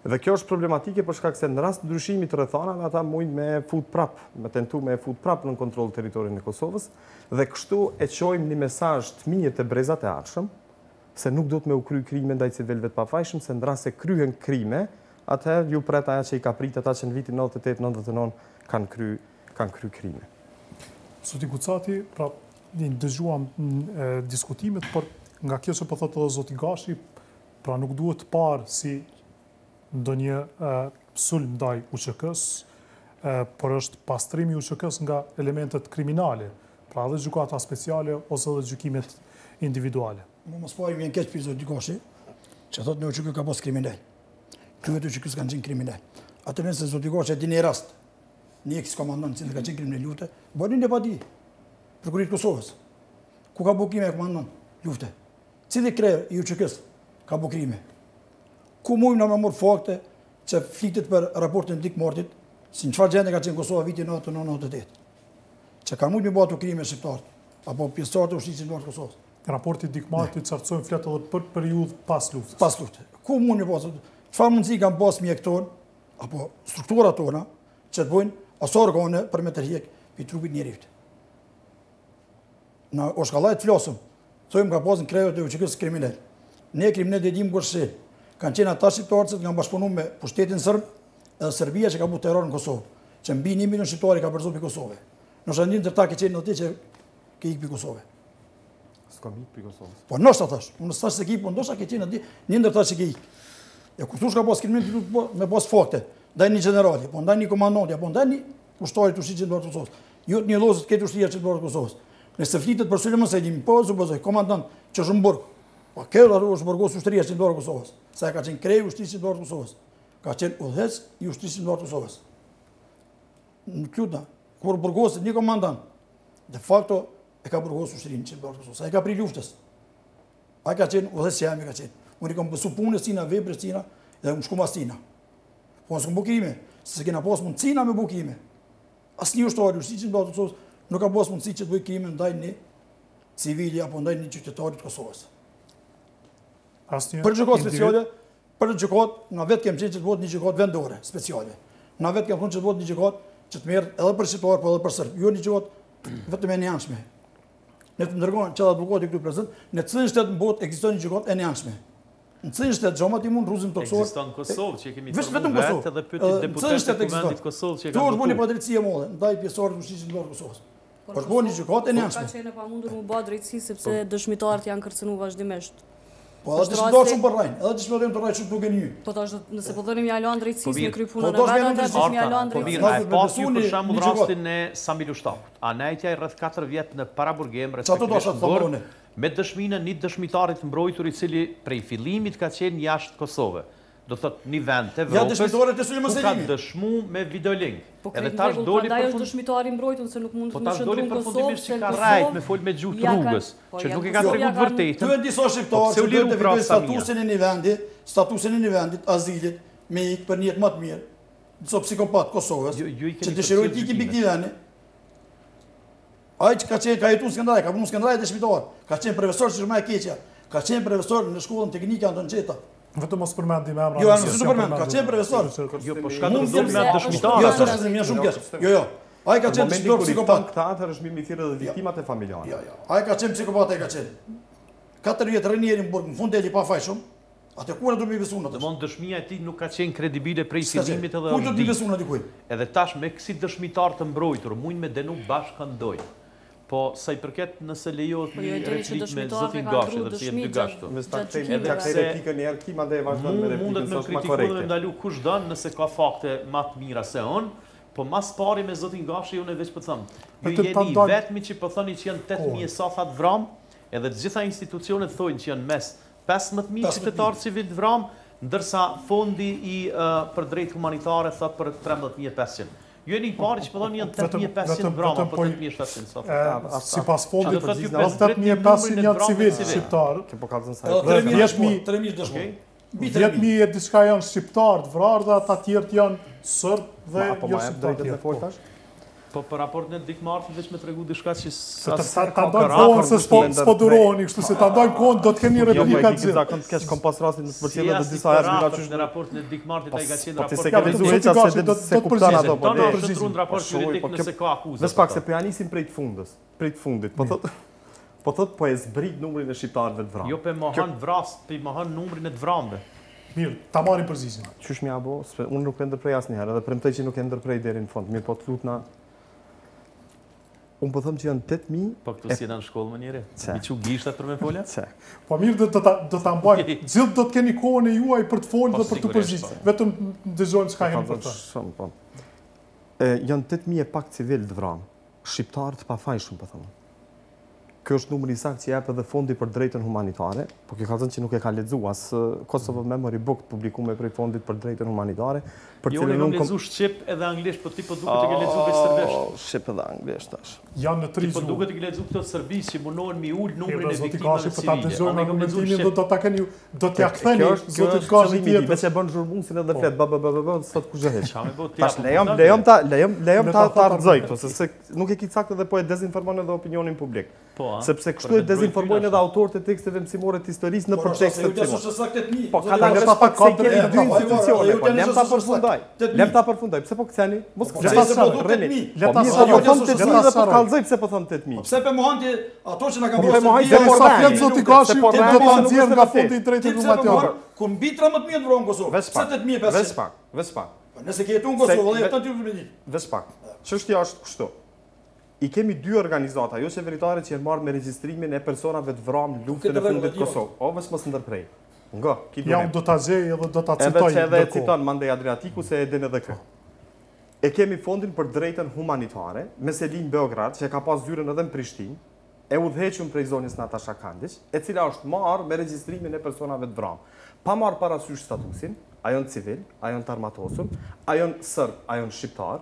Speaker 8: Dhe kjo është problematike për shkak se në rast ndryshimit të rrethanave ata mujnë me fut prap, me tentu me fut prap në kontroll territorin e Kosovës dhe kështu e çojmë një mesazh të mirë te brezat e ardhshëm se nuk do të me u kry krime ndaj civilëve të pafajshëm, se në rast se kryhen krime, atëherë ju pret aja që i ka prit ata që në vitin 98-99 kanë kry krime.
Speaker 2: Zoti Gucati, pra dëgjuam diskutimet, por nga kjo që po thotë edhe zoti Gashi, pra nuk duhet të parë si ndonjë sulm ndaj UCK-s, por është pastrimi i UCK-s nga elementet kriminale, pra edhe gjykata speciale ose edhe gjykimet individuale.
Speaker 3: Mos po i vjen keq për zoti Gashi, që thotë në UCK ka pas kriminal. Kryet UCK-s kanë qenë kriminal. Atë nëse zoti Gashi di një rast, një eks-komandant që ka qenë kriminal lufte, bëni ne pa di. Prokurit Kosovës. Ku ka bukime e komandant lufte? Cili krejë i UCK-s ka bukrime? Ku mujmë në me mërë fakte që flitet për raportin dikmartit, si në qëfar gjende ka qenë Kosova vitin 1998, që ka mujtë me bëtu krime shqiptarët, apo pjesëtarët e ushtrisë në Kosovës.
Speaker 2: Raporti dikmartit qartësojnë fletë edhe për periudhë pas luftës.
Speaker 3: Pas luftës. Ku mujmë me bëtu? Qëfar mundësi kanë pas mjek tonë, apo strukturat tona, që të bojnë aso organe për me tërhjek për trupit njerëvit. Në oshkallajt flasëm, thojmë ka pasën krejët e UCK-s kriminal. Ne kriminal dhe dimë kërshë kanë qenë ata shqiptarët që kanë bashkëpunu me pushtetin sërb edhe Serbia që ka bu terror në Kosovë, që mbi 1 milion shqiptari ka përzu për Kosovë. Në shëndin të ta ke qenë në ti që ke ikë për Kosovë.
Speaker 8: S'kam ikë për Kosovë.
Speaker 3: Po nështë ta thash, unë s'tash se ke ikë, po ndoshta ke qenë në ti, një ndër ta që ke ikë. E kur thush ka pas kriminal me pas fakte, ndaj një generali, po ndaj një komandanti, apo ndaj një ushtari të ushtrisë të Kosovës. Jo një lozët këtë ushtria që të Kosovës. Nëse flitet për Sulejman Selimi, po supozoj, komandant që është në burg, po kjo është burgos ushtria që të Kosovës. Sa ka qenë krej ushtrisë të Kosovës. Ka qenë udhëhec i ushtrisë të Kosovës. Në kyuta, kur burgosit një komandant, de facto e ka burgos ushtrinë që të Kosovës. Sa e ka pri luftës. A ka qenë udhëhec që jam e ka qenë. Unë i kam pësu punës tina, veprës tina, dhe më shku mas tina. Po nësë më bukime, se kena pas mundësina me bukime. Asë një ushtari ushtrisë të Kosovës nuk ka pas mundësi që të bëj krime ndaj një civili apo ndaj një qytetarit të Kosovës. Për gjykat speciale, për gjykat, na vetë kemë qenë që të bëhet një gjykat vendore, speciale. Na vetë kemë thonë që të bëhet një gjykat që të merë edhe për shqiptar, po edhe për sërb. Jo një gjykat vetëm e njanshme. Ne të ndërgojnë që advokati këtu prezent, në cilin shtetë në botë ekziston një gjykat e njanshme. Në cilin shtetë gjamat i mund rruzim toksor.
Speaker 6: Ekziston në Kosovë, që kemi të vetë edhe pytit deputet të kumendit Kosovë që e
Speaker 3: kanë votu. Kjo është bo një padrejtësie modhe, ndaj pjesarët ushtrisë të Kosovës. Është bo një gjykat e njanshme.
Speaker 7: Ka qenë pa mundur mu ba drejtësi sepse dëshmitarët janë kërcënu vazhdimisht.
Speaker 3: Po edhe dëshmitar shumë për rajnë, edhe dëshmitar të rajnë shumë nuk e një.
Speaker 7: Po ta është nëse po dhënim mjalon drejtësisë me kry punën e vetë, atë është mjalon
Speaker 6: Po mirë,
Speaker 7: drejtësisë.
Speaker 6: e pas ju për shembull rastin e Samilu Shtakut. Anajtja i rreth 4 vjet në Paraburgem, respektivisht në Borë, me dëshminë një dëshmitarit mbrojtur i cili prej fillimit ka qenë jashtë Kosovë. Do thot një vend të Evropës ku ka dëshmu me videolink.
Speaker 7: Edhe tash doli për fund dëshmitari mbrojtur se nuk mund të shndrojë në Kosovë,
Speaker 6: se ka rajt me fol me gjuhë rrugës, që nuk e ka treguar vërtetën.
Speaker 3: Ty e disa shqiptarë që duhet të fitoj statusin e një vendit, azilit, me ikë për një jetë më të mirë. Disa psikopat Kosovës, që dëshirojnë të ikin pikë veni. Ai që ka jetu në Skënderaj, ka punu në Skënderaj dëshmitar, ka qenë profesor që shumë e keqja, ka qenë profesor në shkollën teknike Anton Gjeta.
Speaker 2: Vetëm mos përmendim emra.
Speaker 3: Jo, nuk përmend, ka qenë profesor.
Speaker 6: Jo, po shka të dhëmë me dëshmitar.
Speaker 3: Jo, s'është më shumë keq. Jo. Ai ka qenë psikopat.
Speaker 8: Këta atëherë është mimi thirrë dhe viktimat e familjare.
Speaker 3: Jo. Ai ka qenë psikopat, ai ka qenë. 4 vjet rënieri në burg, në fund deli pa fajshëm. Atë ku do të më besuan atë?
Speaker 6: Domthon dëshmia e tij nuk ka qenë kredibile prej fillimit edhe.
Speaker 3: Ku do të besuan aty kuj?
Speaker 6: Edhe tash me kësi dëshmitar të mbrojtur, mund me denu bashkëndoj. Po sa i përket nëse lejohet një replik me zotin Gashi, dhe se jetë dy gashtu.
Speaker 8: Edhe se replikën e erkim ande e vazhdon me replikën
Speaker 6: mundet me kritikuar dhe ndalu kush dënë nëse ka fakte ma të mira se unë, po mas pari me zotin Gashi unë e veç për thëmë. Ju jeni vetëmi që për thëni që janë 8.000 sathat vram, edhe të gjitha institucionet thojnë që janë mes 15.000 qytetarë civil vram, ndërsa fondi i për drejt humanitare thot për 13.500. Ju e një pari që përdojnë janë 8.500 vrama, për 8.700.
Speaker 2: Si pas fondi, 8.500 janë civil shqiptarë.
Speaker 3: 3.000 dëshmoj.
Speaker 2: 10.000 e diçka janë shqiptarë, vrarë dhe ata tjertë janë sërbë dhe jo shqiptarë tjertë.
Speaker 6: Po për raportin e dikmartit veç me tregu diçka që
Speaker 2: ta ndojnë kohën se s'po duroni, kështu se ta ndojnë kohën do të keni replika të
Speaker 8: gjithë. Jo, po kom pas rastin në të përcjellë dhe disa herë nga qysh
Speaker 6: në raportin e dikmartit ai ka qenë
Speaker 8: raport. Po
Speaker 6: raport.
Speaker 8: ti se ke lexuar heqa se kupton ato po.
Speaker 6: Do të shtrun raport juridik nëse ka akuzë.
Speaker 8: Vetë pak se po ja nisim prej të fundit. Po thot po e zbrit numrin e shqiptarëve të vramë.
Speaker 6: Jo pe mohan vras, pe mohan numrin e të vramëve.
Speaker 2: Mirë, ta marrim përgjigjen.
Speaker 8: Qysh më apo? Unë nuk e ndërprej asnjëherë, edhe premtoj që nuk e ndërprej deri në fund. Mirë, po të lutna. Unë po thëmë që janë 8.000...
Speaker 6: Po këtu si në shkollë më njëre? Mi që gishtat për me folja?
Speaker 2: Po mirë do të mbajnë, gjithë do të keni kohën e juaj për të folë dhe për të përgjigjë. Vetëm dëgjojmë çka kemi për të.
Speaker 8: Janë 8.000 e pak civil të vramë, shqiptarë të pafajshëm, po thëmë. Kjo është numri i saktë që jep edhe fondi për drejtën humanitare, po kjo ka thënë që nuk e ka lexuar as Kosovo Memory Book publikuar prej fondit për drejtën humanitare, për
Speaker 6: cilën unë kam lexuar shqip edhe anglisht, po ti po duket të ke lexuar vetë serbisht.
Speaker 8: Shqip edhe anglisht tash.
Speaker 2: Janë në 3
Speaker 6: gjuhë. Po duket të ke lexuar këto serbisht që mundohen mi ul numrin e viktimave
Speaker 2: civile. Po ta dëgjojmë argumentimin do ta keni do t'ja ktheni zotit Gashi tjetër.
Speaker 8: Veç e bën zhurmusin edhe flet sot kush e heq. Tash lejom ta argëzoj këto se nuk e ki saktë edhe po e dezinformon edhe opinionin publik. Sepse kështu e dezinformojnë edhe autorët e teksteve mësimore të historisë në për tekstet mësimore. Po ka dalë nga pak se kemi dy institucione, po lem ta përfundoj. Pse po ktheni? Mos ktheni. Le ta thon 8.000 dhe po kallzoj pse po thon 8.000.
Speaker 3: Pse pe mohanti ato që na kanë bërë.
Speaker 2: Po mohanti sa flet zoti Gashi do ta nxjerr nga fondi i drejtë humanitare.
Speaker 3: Ku mbi 13.000 vron Kosovë. Pse 8.500?
Speaker 8: Vespak.
Speaker 3: Nëse ke jetuar në Kosovë, dhe jeton ti me ditë.
Speaker 8: Vespak. Çështja është kështu. I kemi 2 organizata, jo qeveritare që janë marrë me regjistrimin e personave të vramë në luftën e fundit Kosovë. O, veç mos ndërprej. Nga, ki duhet.
Speaker 2: Ja, unë do t'a gjej edhe do t'a citoj.
Speaker 8: Edhe e citon Mandej Adriatiku se e din edhe kë. E kemi fondin për drejtën humanitare, me Selin Beograd, që e ka pas zyrën edhe në Prishtinë, e udhëhequr prej zonës Natasha Kandić, e cila është marrë me regjistrimin e personave të vramë. Pa marrë parasysh statusin, a janë civil, a janë të armatosur, a janë sërb, a janë shqiptar,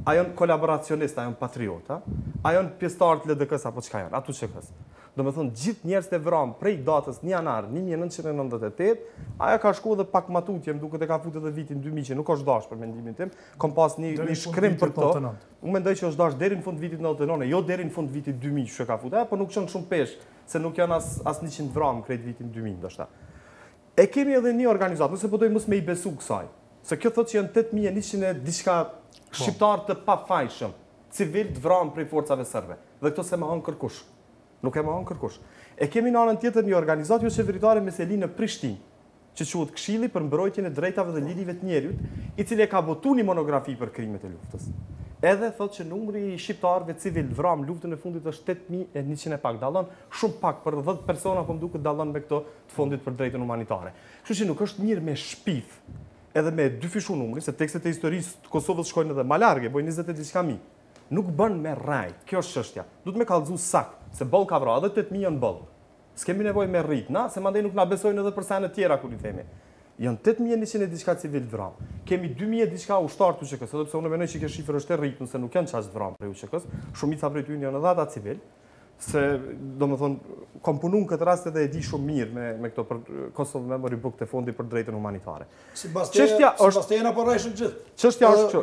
Speaker 8: a janë kolaboracionist, a janë patriota, a janë pjesëtar të LDK-s apo çka janë, atu çka. Do me thonë, gjithë njerëzit e vramë prej datës 1 janar 1998, aja ka shku edhe pak matutje, më duket e ka futur edhe vitin 2000, që nuk është dash për mendimin tim, kom pas një shkrim për to. Unë mendoj që është dash deri në fund vitit 99, jo deri në fund vitit 2000 që ka futur, po nuk qënë shumë pesh, se nuk janë as 100 vramë krejt vitin 2000, ndoshta. E kemi edhe një organizatë, nëse po dojmë mos me i besu kësaj, se kjo thotë që janë 8.100 e diçka shqiptar të pafajshëm, civil të vramë prej forcave serbe, dhe këto se mahon kërkush. Nuk e mahon kërkush. E kemi në anën tjetër një organizatë jo qeveritare me seli në Prishtinë, që quhet Këshilli për mbrojtjen e drejtave dhe lidhjeve të njerëzit, i cili e ka botuar një monografi për krimet e luftës. Edhe thot që numri i shqiptarëve civil vram luftën e fundit është 8100 e pak. Dallon shumë pak, për 10 persona po më duket dallon me këto të fondit për drejtën humanitare. Kështu që nuk është mirë me shpif edhe me dyfishu numri, se tekstet e historisë të Kosovës shkojnë edhe më large, bojnë 20 e diçka mijë. Nuk bën me rajt, kjo është çështja. Duhet me kallëzu sakt, se boll ka vrarë edhe 8000 janë boll. S'kemi nevojë me rrit, na, se mandej nuk na besojnë edhe për sene tjera kur i themi. Janë 8100 e diçka civil vram. Kemi 2000 e diçka ushtar të UCK-s, edhe pse unë mendoj që kjo shifër është e rritur, se nuk janë çast vram për UCK-s. Shumica prej tyre janë edhe ata civil, se domethënë kam punuar këtë rast edhe e di shumë mirë me këto për Kosovo Memory Book të fondit për drejtën humanitare.
Speaker 3: Çështja është apo rreshën gjithë.
Speaker 8: Çështja është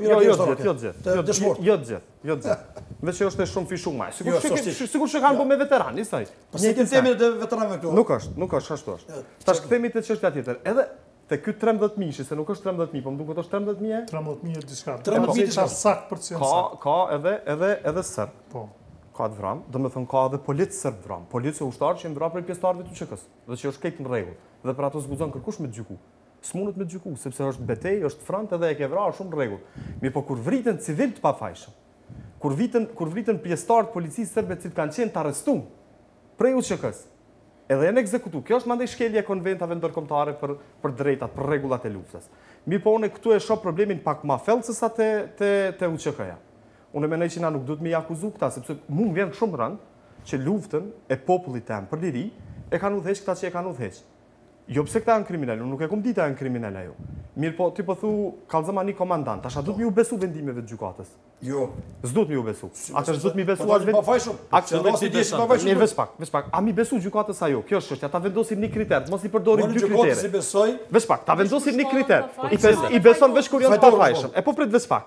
Speaker 8: jo gjithë. Vetë që është shumë fishuar. Sigurisht që kanë bërë me veteranë, saj.
Speaker 3: Njëjtën temë të veteranëve këtu.
Speaker 8: Nuk është ashtu është. Tash kthehemi te çështja tjetër. Edhe te ky 13000, se nuk është 13000, po më duket është 13000.
Speaker 2: 13000 diçka.
Speaker 3: 13000 diçka
Speaker 2: sakt %.
Speaker 8: Ka edhe serb. Po. Ka të vram, do me thënë ka edhe policë sërbë vram, policë ushtarë që jenë vram për pjesëtarëve të UCK-s, dhe që është këtë në rregull, dhe për ato s'guxon kërkush me të gjyku. S'mundet me të gjyku, sepse është betej, është front edhe e ke vrarë shumë rregull. Mirë, po kur vriten civil të pafajshëm, kur vriten pjesëtarë të policisë sërbe që kanë qenë të arrestum prej UCK-s, edhe janë ekzekutu, kjo është mandej shkelje e konventave ndërkombëtare për drejtat, për rregullat e luftës. Mirë, po unë këtu e shoh problemin pak më thellë se sa te UCK-ja. Unë mendoj që na nuk duhet me i akuzu këta, sepse mu më vjen shumë rënd që luftën e popullit tem për liri e kanë udhëheq këta që e kanë udhëheq. Jo pse këta janë kriminal, unë nuk e kom ditë janë kriminal ajo. Mirë po, ti po thu kallëzëma një komandant, tash a duhet mi u besu vendimeve të gjykatës?
Speaker 3: Jo.
Speaker 8: S'duhet mi u besu. Atëherë s'duhet mi besu as
Speaker 3: vetë.
Speaker 8: Veç pak. A mi besu gjykatës ajo? Kjo është çështja, ta vendosim një kriter, mos i përdorim dy kritere. Veç pak, ta vendosim një kriter. I beson veç kur janë të pafajshëm. E po prit veç pak.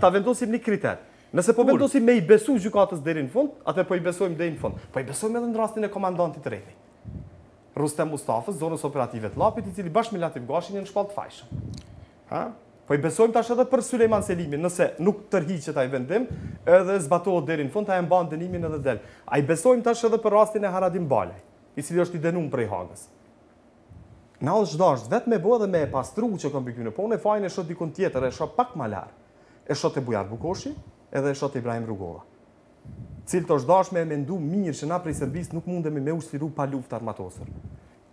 Speaker 8: Ta vendosim një kriter. Nëse po vendosim me i besu gjykatës deri në fund, atë po i besojmë deri në fund. Po i besojmë edhe në rastin e komandantit Reti. Rustem Mustafës, zonës operative të Lapit, i cili bashkë me Latif Gashin janë shpallë të fajshëm. Po i besojmë tash edhe për Sulejman Selimin, nëse nuk tërhiqet ai vendim, edhe zbatohet deri në fund, ai e mban dënimin edhe del. Ai besojmë tash edhe për rastin e Haradin Balaj, i cili është i dënuar prej Hagës. Na është dashur vetëm me bë edhe me pastru që kanë bëjë, po unë fajin e shoh dikun tjetër, e shoh pak më lart. E shoh te Bujar Bukoshi, edhe e shoh te Ibrahim Rugova. Cilët është dashur me mendu mirë që na prej Serbisë nuk mundemi me ushtru pa luftë armatosur.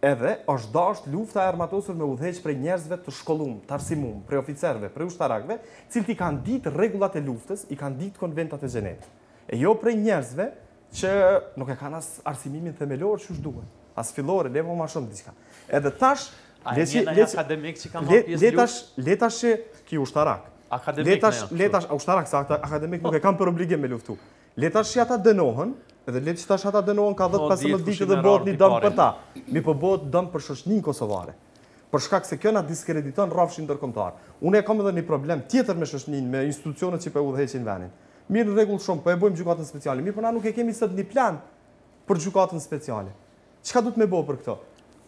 Speaker 8: Edhe është dashur lufta e armatosur me udhëheq prej njerëzve të shkolluar, të arsimum, prej oficerëve, prej ushtarakëve, cilët i kanë ditë rregullat e luftës, i kanë ditë konventat e Gjenetit. E jo prej njerëzve që nuk e kanë as arsimimin themelor që duhet, as fillore, levo më shumë diçka. Edhe tash
Speaker 6: akademik që kanë marrë pjesë
Speaker 8: letash ki ushtarak. Letash ushtarak sa akademik nuk e kanë për obligim me luftu. Letash që ata dënohen, edhe letë që tash ata dënohen ka 10-15 vite dhe bëhet një dëm për ta. Mi po bëhet dëm për shoqërinë kosovare. Për shkak se kjo na diskrediton rrafshin ndërkombëtar. Unë kam edhe një problem tjetër me shoqërinë, me institucionet që po udhëheqin vendin. Mirë në rregull shumë, po e bëjmë gjykatën speciale. Mirë, po na nuk e kemi sot një plan për gjykatën speciale. Çka duhet me bëu për këtë?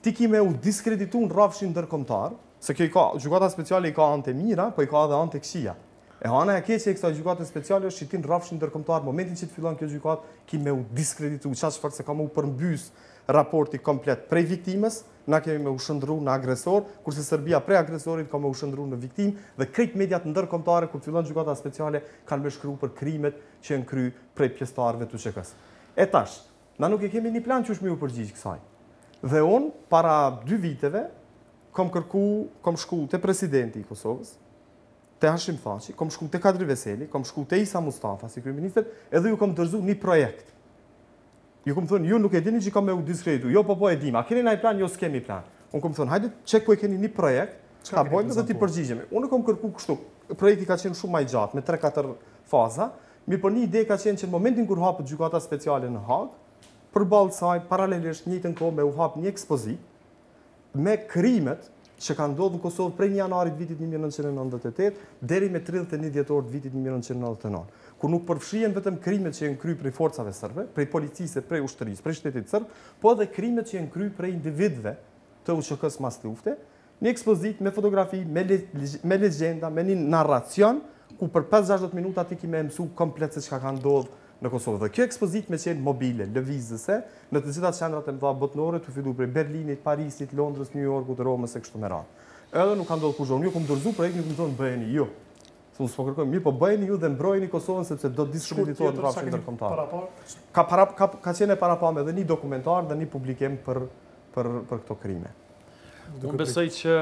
Speaker 8: Ti ki me u diskredituar rrafshin ndërkombëtar, se kjo i ka gjykata speciale i ka anë të mira, po i ka edhe anë të këqija. E hana e keqe e kësaj gjykate speciale është që ti në rrafshin ndërkombëtar, momentin që të fillon kjo gjykatë, ki me u diskreditu, çfarë fakt se ka me u përmbys raporti komplet prej viktimës, na kemi me u shëndru në agresor, kurse Serbia prej agresorit ka me u shëndru në viktim, dhe krejt mediat ndërkombëtare kur fillon gjykata speciale kanë me shkruar për krimet që janë kry prej pjesëtarëve të UCK-s. E tash, na nuk e kemi një plan që është me u përgjigj kësaj. Dhe unë para 2 viteve kam shku te presidenti i Kosovës, te Hashim Thaçi, kam shku te Kadri Veseli, kam shku te Isa Mustafa si kryeministër, edhe ju kam dorëzu një projekt. Ju kam thënë, ju nuk e dini që kam me u diskreditu. Jo, po e dim. A keni ndaj plan? Jo, s'kemi plan. Unë kam thënë, hajde çek ku e keni një projekt, ta bëjmë dhe ti përgjigjemi. Unë kam kërku kështu. Projekti ka qenë shumë më i gjatë, me 3-4 faza, mirë por një ide ka qenë që në momentin kur hapet gjykata speciale në Hagë, përballë saj paralelisht njëjtën kohë me u hap një ekspozitë me krimet që kanë ndodhur në Kosovë prej 1 janarit vitit 1998 deri me 31 dhjetor të vitit 1999, ku nuk përfshihen vetëm krimet që janë kryer prej forcave serbe, prej policisë, prej ushtrisë, prej shtetit serb, po edhe krimet që janë kryer prej individëve të UCK-s mas lufte, një ekspozitë me fotografi, me legjenda, me një narracion, ku për 5-60 minuta ti ki me mësu komplet se çka ka ndodhur në Kosovë. Dhe kjo ekspozitë me qenë mobile, lëvizëse, në të cilat qendrat e mëdha botërore të filluar prej Berlinit, Parisit, Londrës, New Yorkut, Romës e kështu me radhë. Edhe nuk ka ndodhur kurrë. Ju kam dorëzuar projektin, ju kam thonë bëheni ju. Unë s'po kërkoj, mirë po bëjni ju dhe mbrojni Kosovën sepse do diskreditohet në rrafshin ndërkombëtar. Ka qenë parapam edhe një dokumentar dhe një publikim për këto krime.
Speaker 6: Unë besoj që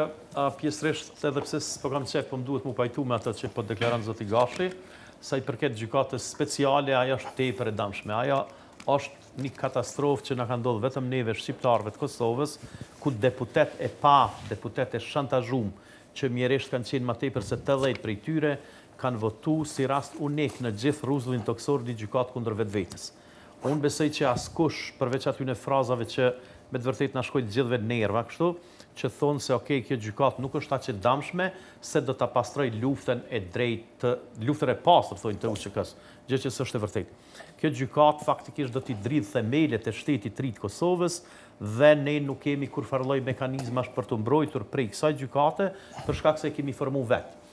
Speaker 6: pjesërisht edhe pse s'po kam qef, po më duhet mu pajtu me ato që po deklaron zoti Gashi, sa i përket gjykatës speciale, ajo është tepër e damshme. Ajo është një katastrofë që na ka ndodhur vetëm neve shqiptarëve të Kosovës, ku deputet e shantazhum, që mjeresht kanë qenë ma tepër se 80 prej tyre, kanë votu si rast unik në gjithë rruzullin toksor një gjykatë kundër vetvetes. Unë besoj që askush, përveç atyne frazave që me të vërtet na shkojnë gjithëve nerva kështu, që thonë se okej, kjo gjykatë nuk është aq e damshme se do ta pastroj luftën e drejtë, luftën e pastër thonë të UCK-s, gjë që s'është e vërtetë. Kjo gjykatë faktikisht do t'i dridh themelet e shtetit të ri të Kosovës dhe ne nuk kemi kurfar lloj mekanizmash për të mbrojtur prej kësaj gjykate për shkak se kemi formu vetë.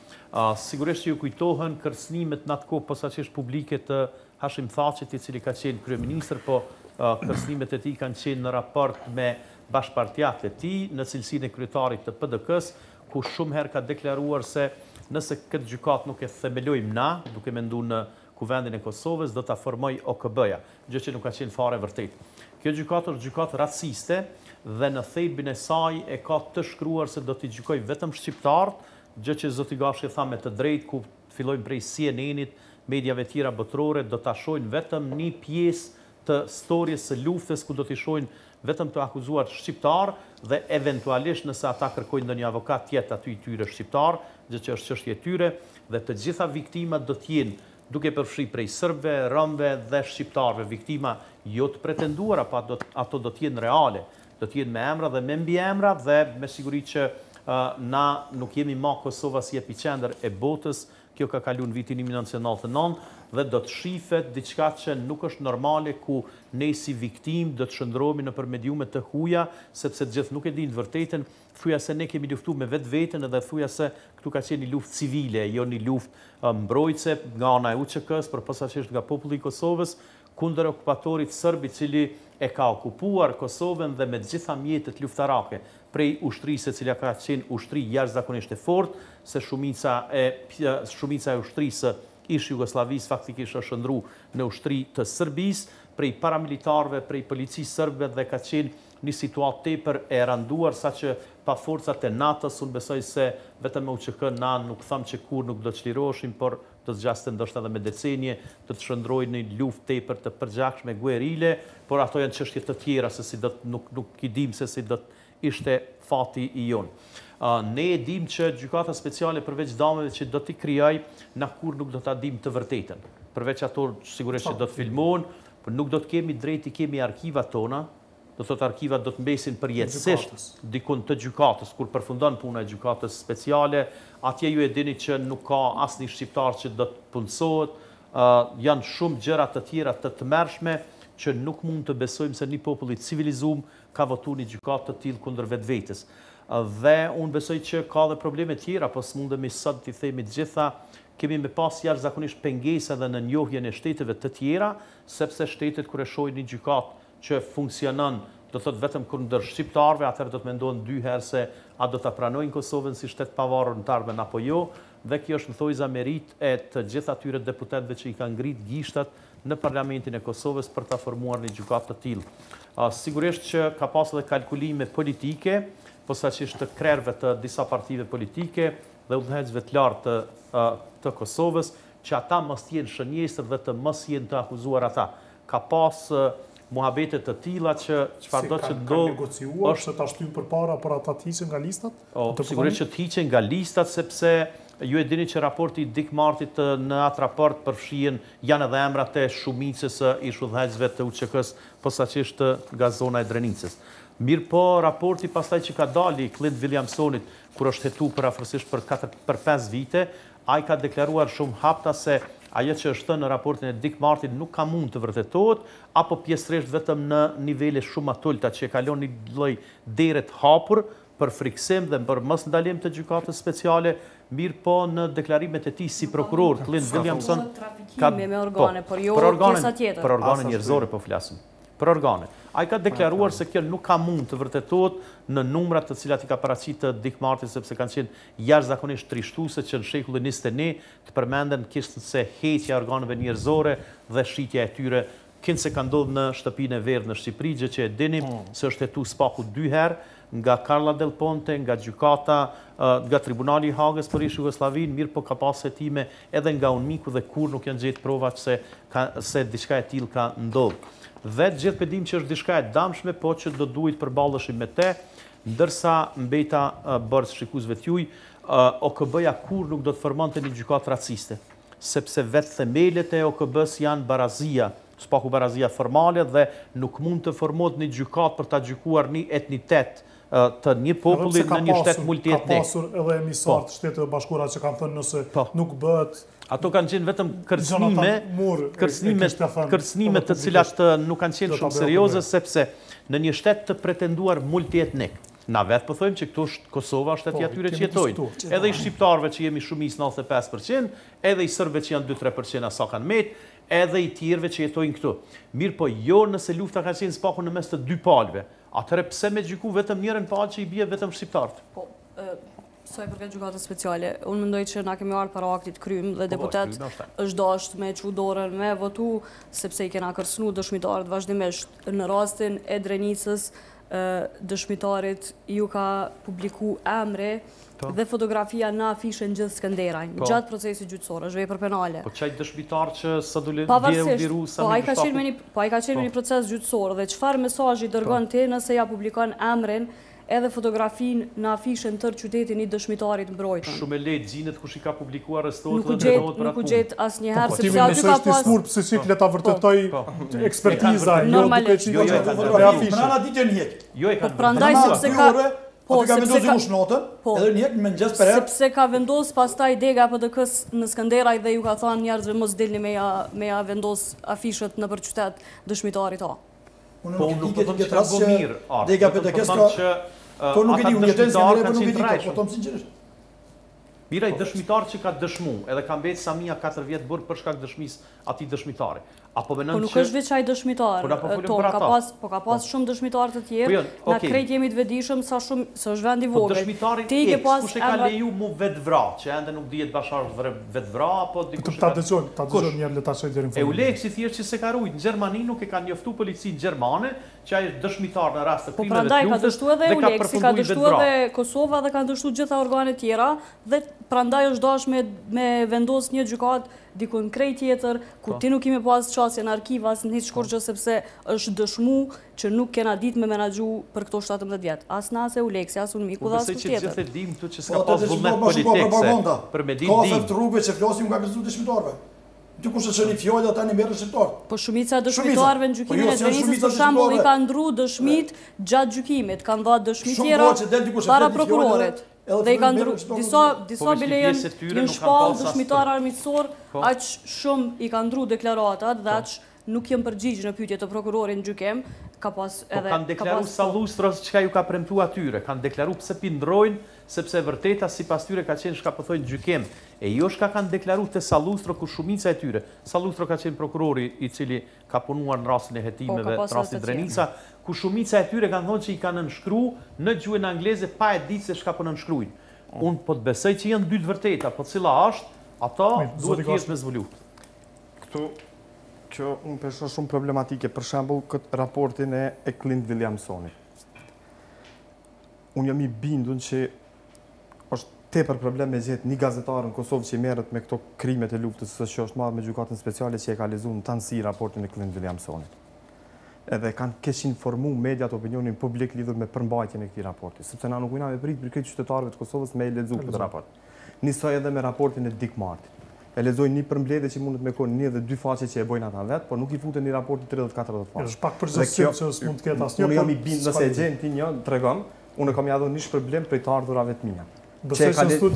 Speaker 6: Sigurisht që ju kujtohen kërcënimet në atë kohë posaçërisht publike të Hashim Thaqit, i cili ka qenë kryeministër, po kërcënimet e tij kanë qenë në raport me bashkëpartiat e tij në cilësinë e kryetarit të PDK-s, ku shumë herë ka deklaruar se nëse këtë gjykatë nuk e themelojmë na, duke menduar në Kuvendin e Kosovës, do ta formoj OKB-ja, gjë që nuk ka qenë fare vërtet. Kjo gjykatë është gjykatë raciste dhe në thelbin e saj e ka të shkruar se do t'i gjykoj vetëm shqiptarët, gjë që zoti Gashi tha me të drejtë, ku fillojnë prej CNN-it, mediave tjera botërore, do ta shohin vetëm një pjesë të storjes së luftës, ku do t'i shohin vetëm të akuzuar shqiptar dhe eventualisht nëse ata kërkojnë ndonjë avokat tjetër aty i tyre shqiptar, gjë që është çështje e tyre, dhe të gjitha viktimat do të jenë duke përfshi prej serbëve, romëve dhe shqiptarëve, viktima jo të pretenduara, pa ato do të jenë reale, do të jenë me emra dhe me mbiemra dhe me siguri që na nuk jemi ma Kosova si epicendër e botës, kjo ka kalu në vitin 1999 dhe do të shifet diçka që nuk është normale, ku ne si viktim do të shndrohemi në mediume të huaja, sepse të gjithë nuk e dinë të vërtetën, thuja se ne kemi luftuar me vetveten edhe thuja se këtu ka qenë një luftë civile, jo një luftë mbrojtëse nga ana e UCK-s, por posaçërisht nga populli i Kosovës kundër okupatorit serb, i cili e ka okupuar Kosovën dhe me të gjitha mjetet luftarake, prej ushtrisë e cila ka qenë ushtri jashtëzakonisht e fortë, se shumica e ushtrisë ish Jugosllavisë faktikisht është shndruar në ushtri të Serbisë, prej paramilitarëve, prej policisë serbe, dhe ka qenë një situatë tepër e randuar, saqë pa forcat e NATO-s, unë besoj se vetëm me UCK na nuk tham që kur nuk do të çliroheshim, por do të zgjaste ndoshta edhe me decenije, do të shndrojnë një luftë tepër të përgjakshme guerile, por ato janë çështje të tjera se si do nuk i dim se si do të ishte fati i jonë. Ne e dim që gjykata speciale përveç damave që do t'i krijoj, na kur nuk do ta dim të vërtetën. Përveç ato sigurisht që do të filmohen, por nuk do të kemi drejt i kemi arkivat tona, do thotë arkivat do të mbesin përjetësisht dikun të gjykatës, kur përfundon puna e gjykatës speciale, atje ju e dini që nuk ka asnjë shqiptar që do të punësohet, janë shumë gjëra të tjera të tmerrshme që nuk mund të besojmë se një popull i civilizuar ka votuar një gjykatë të tillë kundër vetvetes. Dhe unë besoj që ka dhe probleme tjera, po s'mundemi sot t'i themi të gjitha, kemi me pas jashtëzakonisht pengesa edhe në njohjen e shteteve të tjera, sepse shtetet kur e shohin një gjykatë që funksionon, do thot vetëm kundër shqiptarëve, atëherë do të mendohen dy herë se a do ta pranojnë Kosovën si shtet pavarur në të ardhmen apo jo, dhe kjo është në thojza merit e të gjithë atyre deputetëve që i kanë ngrit gishtat në parlamentin e Kosovës për ta formuar një gjykatë të tillë. Sigurisht që ka pas edhe kalkulime politike, posaçërisht të krerëve të disa partive politike dhe udhëheqësve të lartë të Kosovës, që ata mos jenë shënjestër dhe të mos jenë të akuzuar ata. Ka pas muhabete të tilla që çfarëdo që do
Speaker 2: negociuar se ta shtyjnë përpara për ata të hiqen nga listat?
Speaker 6: Sigurisht që të hiqen nga listat, sepse ju e dini që raporti i Dick Martit në atë raport përfshihen janë edhe emrat e shumicës së ish udhëheqësve të UCK-s, posaçërisht nga zona e Drenicës. Mirë po, raporti pastaj që ka dali Clint Williamsonit, kur është hetuar për afërsisht për 5 vite, ai ka deklaruar shumë hapta se ajo që është thënë në raportin e Dick Martit nuk ka mund të vërtetohet, apo pjesërisht vetëm në nivele shumë të ulta, që e kalon një lloj dere të hapur për friksim dhe për mos ndalim të gjykatës speciale. Mirë po, në deklarimet e tij si prokuror, Clint Williamson
Speaker 7: ka me organe, por jo pjesa tjetër.
Speaker 6: Për organe njerëzore po flasim. për organe. Ai ka deklaruar se kjo nuk ka mund të vërtetohet në numrat të cilat i ka paraqitur dikmartit, sepse kanë qenë jashtëzakonisht trishtuese që në shekullin 21 të përmenden kishte se heqja e organeve njerëzore dhe shitja e tyre, se ka ndodhur në shtëpinë e Verdhë në Shqipëri, gjë që e dinim se është hetuar spaku 2 herë nga Carla Del Ponte, nga gjykata, nga Tribunali i Hagës për ish Jugosllavin, mirë po ka pasur hetime edhe nga UNMIK-u dhe kur nuk janë gjetur prova se diçka e tillë ka ndodhur. Dhe gjithë pe dim që është diçka e damshme, po që do duhet përballeshim me te, ndërsa mbeta bërës shikuesve t'juaj, OKB-ja kur nuk do të formonte një gjykatë raciste, sepse vetë themelet e OKB-s janë barazia, spaku barazia formale dhe nuk mund të formohet një gjykatë për ta gjykuar një etnitet të një populli në një shtet multietnik.
Speaker 2: Ka pasur edhe emisar të Shtetit Bashkuara që kanë thënë nëse nuk bëhet.
Speaker 6: Ato kanë qenë vetëm kërcënime të cilat nuk kanë qenë shumë serioze, sepse në një shtet të pretenduar multietnik. Na vetë po thojmë që këtu Kosova është shtetja atyre që jetojnë. Edhe i shqiptarëve që jemi shumicë 95%, edhe i serbëve që janë 2-3% asa kanë met, edhe i tjerëve që jetojnë këtu. Mirë po jo nëse lufta ka qenë spaku në mes të dy palëve. Atëherë pse me gjyku vetëm njërin palë që i bie vetëm shqiptarët?
Speaker 7: Po, sa i përket gjykatës speciale, unë mendoj që na kemi ardhur para aktit krym dhe deputet është dashur me çu dorën me votu sepse i kena kërcënuar dëshmitarët vazhdimisht. Në rastin e Drenicës, dëshmitarit ju ka publiku emri dhe fotografia në afishën gjithë Skënderajn, gjatë procesit gjyqësor, është vepër penale.
Speaker 6: Po qaj dëshmitar që sa dule dje u liru sa
Speaker 7: me gjyqtaku? Po ai ka qenë një proces gjyqësor dhe çfarë mesazhi dërgon ti nëse ja publikon emrin edhe fotografin në afishën tërë qytetin i dëshmitarit mbrojtën.
Speaker 6: Shumë e lehtë gjinet kush i ka publikuar arrestohet
Speaker 7: dhe dërgohet për atë. Nuk u gjet asnjëherë
Speaker 2: sepse aty ka pas smur pse siklet ta vërtetoi ekspertiza, jo duke qenë në afishë.
Speaker 9: Prana ditën hjek.
Speaker 6: Jo e kanë.
Speaker 7: Prandaj sepse ka
Speaker 9: ka vendosur ushnotën, edhe një hek me ngjas për herë.
Speaker 7: Sepse ka vendos pastaj dega PDK-s në Skënderaj dhe ju ka thënë njerëzve mos dilni me ja vendos afishët nëpër qytet dëshmitarit ta.
Speaker 9: Po nuk do të thotë që mirë. Dega PDK-s ka po nuk e di unë jetën se nuk e di, po them sinqerisht.
Speaker 6: Mira i dëshmitar që ka dëshmu, edhe ka mbetë Samia 4 vjet burg për shkak dëshmisë atij dëshmitari. Apo
Speaker 7: po nuk është veç ai dëshmitar, ka pas shumë dëshmitar të tjerë, na krejt jemi të vetëdijshëm sa shumë se është vendi vogël.
Speaker 6: Dëshmitari kush e ka leju mu vetvra, që ende nuk dihet bashar vetvra apo dikush.
Speaker 2: Ta dëgjojmë një herë le ta shoj deri në fund.
Speaker 6: Euleksi thjesht që se ka rujt në Gjermani nuk e kanë njoftuar policinë gjermane, që ai është dëshmitar në rast të
Speaker 7: krimeve të luftës. Po prandaj ka dështuar edhe Euleksi, ka dështuar edhe Kosova dhe kanë dështuar gjitha organet tjera dhe prandaj është dashur me vendos një gjykatë dikun krejt tjetër, ku ti nuk kemi pas qasje në arkivas, në hiç shkurgjë sepse është dëshmu që nuk kena ditë me menaxhu për këto 17 vjet. As na as Euleksi, as UNMIK-u dhe as kush tjetër.
Speaker 6: Gjithë e dim këtu që s'ka pas vullnet politikse. Për me ditë dim.
Speaker 9: Ka të rrugëve që flasim nga kërcënuar dëshmitarëve. Ti kush e çoni fjalë ata në merr shqiptar.
Speaker 7: Po shumica e dëshmitarëve në gjykimin e Drenicës për shembull i kanë ndru dëshmit gjatë gjykimit, kanë dhënë dëshmi tjera para prokurorit. Dhe i kanë ndru, disa bile jenë shpallë dëshmitar armiqësor, aq shumë i kanë ndru deklaratat dhe aq nuk jenë përgjigjë në pyetje të prokurorit në gjykim, ka pas edhe...
Speaker 6: Po kanë deklaru Sallustros çka ju ka premtu atyre, kanë deklaru pse pindrojnë, sepse vërteta sipas tyre ka qenë shka pëthojnë gjykim, e jo shka kanë deklaru të Sallustro ku shumica e tyre. Sallustro ka qenë prokurori i cili ka punuar në rastin e hetimeve, në rastin Drenica, ku shumica e tyre kanë thonë që i kanë nënshkru në gjuhën angleze pa e ditë se shka po nënshkrujnë. Unë po të besoj që janë dy të vërteta, po cila është, ata duhet të jesh me zvullu.
Speaker 8: Këtu që unë pesha shumë problematike, për shembull këtë raportin e Clint Williamsonit. Unë jam i bindun që është tepër problem me gjetë një gazetar në Kosovë që merret me këto krimet e luftës së që është marrë me gjykatën speciale që e ka lexuar në tanësi raportin e Clint Williamsonit. Edhe kishin informu mediat opinionin publik lidhur me përmbajtjen e këtij raporti, sepse na nuk ujna me prit për këtë qytetarëve të Kosovës me lexu këtë raport. Nisoj edhe me raportin e Gjykimet. E lexojnë një përmbledhje që mundet me konë një dhe dy faqe që e bojnë ata vetë, por nuk i futen një raport të 30-40 faqe.
Speaker 2: Është pak përgjithësim që s'mund të ketë asnjë.
Speaker 8: Unë jam i bindur nëse e gjen ti një, tregom, unë kam ia dhënë një problem për të ardhurave të mia. Që e ka lexu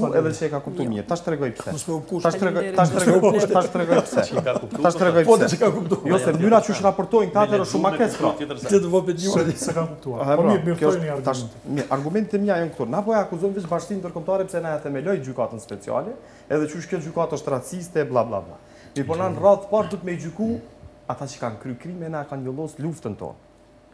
Speaker 8: edhe që e ka kuptuar mirë. Tash tregoj pse. Tash tregoj pse. Tash tregoj pse. Jo se mënyra që raportojnë këta është shumë makes pra.
Speaker 2: Ti do vëpet një se kanë kuptuar. Po mirë thoni argumentin.
Speaker 8: Mirë, argumentet e mia janë këtu. Na po e akuzojmë veç bashkinë ndërkombëtare pse na e themeloi gjykatën speciale, edhe çush kjo gjykatë është raciste bla bla bla. Mi po na në radhë parë duhet me gjyku ata që kanë kry krime na kanë njollos luftën tonë.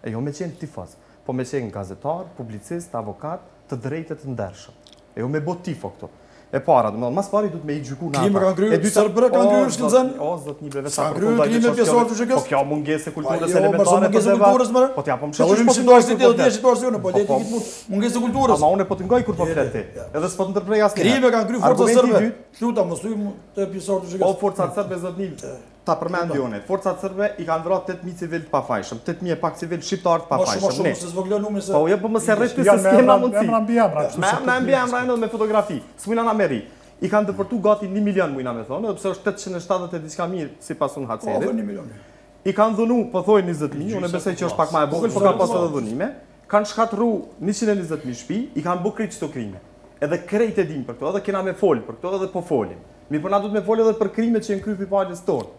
Speaker 8: E jo me qenë tifoz, po me qenë gazetar, publicist, avokat, të drejtet të ndershëm. E jo me bot tifo këto. E para, mas pari du të me i gjyku në ata.
Speaker 3: Krime kanë kryer, sërbëre kanë kryer shkëllëzën?
Speaker 8: O, zot një breve,
Speaker 3: sa kryer krime pjesor të shkës?
Speaker 8: Po kjo mungese kulturës
Speaker 3: elementare.
Speaker 8: Po t'ja po më shqysh po
Speaker 3: situacion të dhe situacione, po leti kitë mungese kulturës.
Speaker 8: Ama unë po të ngoj kur po fleti. Edhe s'po të ndërprej asnjë.
Speaker 3: Krime kanë kryer forca sërbe. Luta mos thuj të pjesor të shkës.
Speaker 8: O forcat sërbe zot një ta përmendi unë. Forcat sërbe i kanë vrarë 8000 civil të pafajshëm, 8000 pak civil shqiptar të pafajshëm.
Speaker 3: Ne.
Speaker 8: Po jo po mos e rrit se s'kena mundsi. Me fotografi. S'mina na merri. I kanë dëpërtu gati 1 milion mujna me thonë, edhe pse është 870 e diçka mirë si pasun hacerit. I kanë dhunu, po thoi 20.000, unë besoj që është pak ma e vogël, po kanë pas edhe dhunime. Kanë shkatru 120.000 shtëpi, i kanë bërë krejt çdo krime. Edhe krejt e dim për këto, edhe kena me fol për këto, edhe po folim. Mirë po na duhet me fol edhe për krimet që janë kryer palës tonë.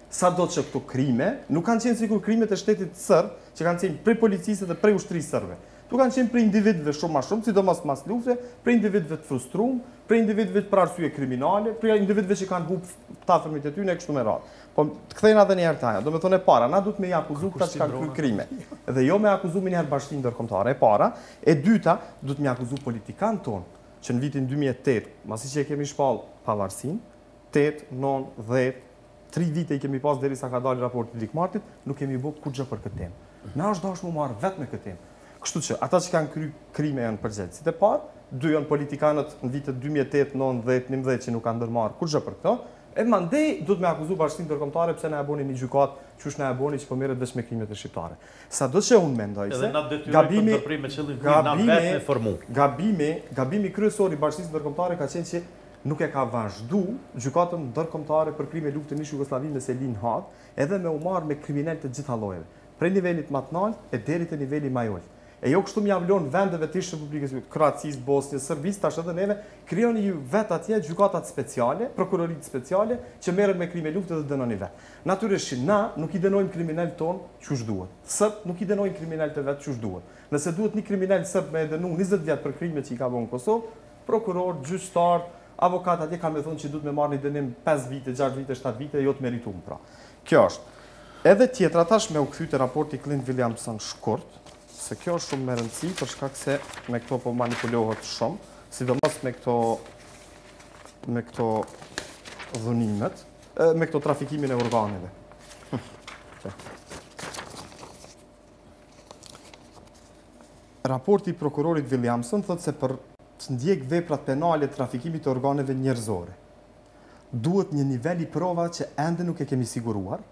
Speaker 8: Sado që këto krime nuk kanë qenë sikur krimet e shtetit serb, që kanë qenë prej policisë dhe prej ushtrisë serbe. Tu kanë qenë për individëve shumë ma shumë, sidomos mas lufte, për individëve të frustruar, për individëve të për arsye kriminale, për individëve që kanë humbur tafërmit e tyre kështu me radhë. Po të kthejna edhe një herë taja, do me thonë e para, na duhet me akuzu këta që kanë kryer krime. Dhe jo me akuzu me një herë bashkinë ndërkombëtare, e para, e dyta, duhet me akuzu politikan tonë, që në vitin 2008, masi që e kemi shpall pavarësinë, 8, 9, 10, 3 vite i kemi pas derisa ka dalë raporti i Gjykmartit, nuk kemi bërë kurrë për këtë temë. Na është dashur më marr vetëm me këtë temë. Kështu që, ata që kanë kryer krime janë përgjegjësit e parë, 2 janë politikanët në vitet 2008, 9, 10, 11 që nuk kanë ndërmarrë kurrë për këtë, e mandej duhet me akuzu bashkinë ndërkombëtare pse na e bëni një gjykat, qysh na e bëni që po merret vetëm me krimet e shqiptare. Sado që unë mendoj se gabimi kryesor i bashkisë ndërkombëtare ka qenë që nuk e ka vazhdu gjykatën ndërkombëtare për krime lufte në Jugosllavi me Selin Hag, edhe me u marrë me kriminal të gjitha llojeve, prej nivelit më të lartë e deri te niveli më i ulët. E jo kështu mja vlon vendeve të ish Republikës Kroacisë, Bosnjës, Serbisë, tash edhe neve, krijoni ju vet atje gjykatat speciale, prokuroritë speciale që merren me krime lufte dhe dënoni vet. Natyrisht na nuk i dënojmë kriminal ton çush duhet. Sot nuk i dënojmë kriminal të vet çush duhet. Nëse duhet një kriminal serb me dënu 20 vjet për krimet që i ka bërë në Kosovë, prokuror, gjyqtar, avokat atje kanë me thonë që duhet me marrë një dënim 5 vite, 6 vite, 7 vite, jo të merituar pra. Kjo është. Edhe tjetra tash me u kthy te raporti Clint Williamson shkurt, se kjo është shumë me rëndësi për shkak se me këto po manipulohet shumë, sidomos me këto dhunimet, me këto trafikimin e organeve. Raporti i prokurorit Williamson thotë se për të ndjek veprat penale të trafikimit të organeve njerëzore, duhet një nivel i prova që ende nuk e kemi siguruar,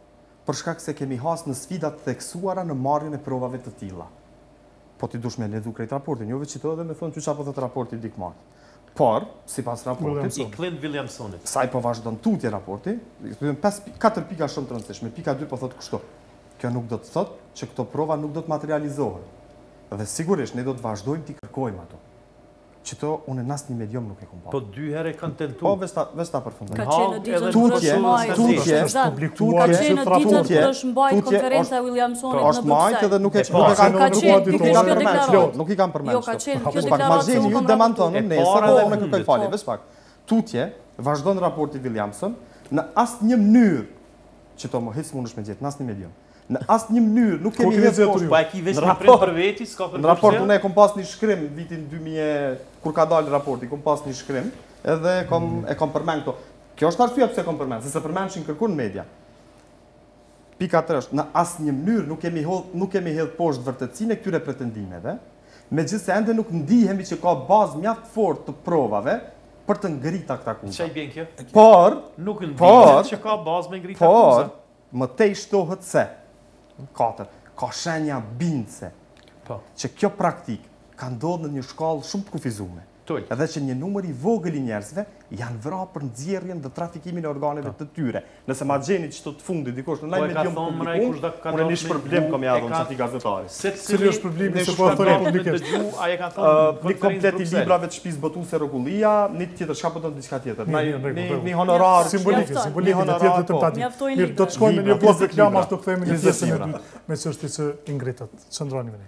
Speaker 8: për shkak se kemi has në sfidat theksuara në marrjen e provave të tilla. Po ti dush me lexu krejt raportin, jo vetë çito dhe me thonë çu çapo thot raporti Gjykmat. Por, sipas raportit
Speaker 6: i Clint Williamsonit.
Speaker 8: Sa i po vazhdon tutje raporti, 4 pika shumë të rëndësishme. Pika 2 po thot kështu. Kjo nuk do të thotë që këto prova nuk do të materializohen. Dhe sigurisht ne do të vazhdojmë t'i kërkojmë ato. Qëto unë në asnjë medium nuk e kom parë.
Speaker 6: Po 2 herë kanë tentuar.
Speaker 8: Po veç ta përfundoj.
Speaker 7: Ka qenë ditën kur është mbajt konferenca Williamsonit në
Speaker 8: Është majt edhe nuk e nuk i kanë përmendur.
Speaker 7: Jo, ka qenë kjo deklaracion
Speaker 8: ju demanton nesër, po unë kërkoj falje, veç pak. Tutje vazhdon raporti Williamson në asnjë mënyrë që to mohis mundesh me gjetë në asnjë medium. Në asnjë mënyrë nuk kemi hedhur
Speaker 6: pa e ki veç për veti, s'ka për.
Speaker 8: Në raport unë kam pas një shkrim vitin 2000 kur ka dalë raporti, kam pas një shkrim, edhe e kam përmend këto. Kjo është arsyeja pse kam përmend, se përmendshin kërkun në media. Pika 3 është, në asnjë mënyrë nuk kemi hedhur poshtë vërtetësinë e këtyre pretendimeve, megjithëse ende nuk ndihemi që ka bazë mjaft fortë të provave për të ngritur këta akuza.
Speaker 6: Çfarë bën kjo?
Speaker 8: Por
Speaker 6: nuk ndihet që ka bazë me ngritur akuza.
Speaker 8: Por më tej shtohet se 4. Ka shenja bindse që kjo praktik ka ndodhur në një shkallë shumë të kufizuar. Edhe që një numër i vogël i njerëzve janë vrarë për nxjerrjen dhe trafikimin e organeve të tyre. Nëse ma gjeni çto të fundit dikush në ndonjë medium publik, unë nish problem kam ja dhënë çati gazetari.
Speaker 2: Cili është problemi se po thonë publikisht?
Speaker 6: Ai e kanë thonë
Speaker 8: një komplet i librave të shtëpisë botuese rregullia, një tjetër çka po do diçka tjetër. Një honorar
Speaker 2: simbolike tjetër të tati. Mirë, do të shkojmë në një blok reklam ashtu kthehemi në pjesën e dytë me çështjet që i ngritat. Çndroni me ne.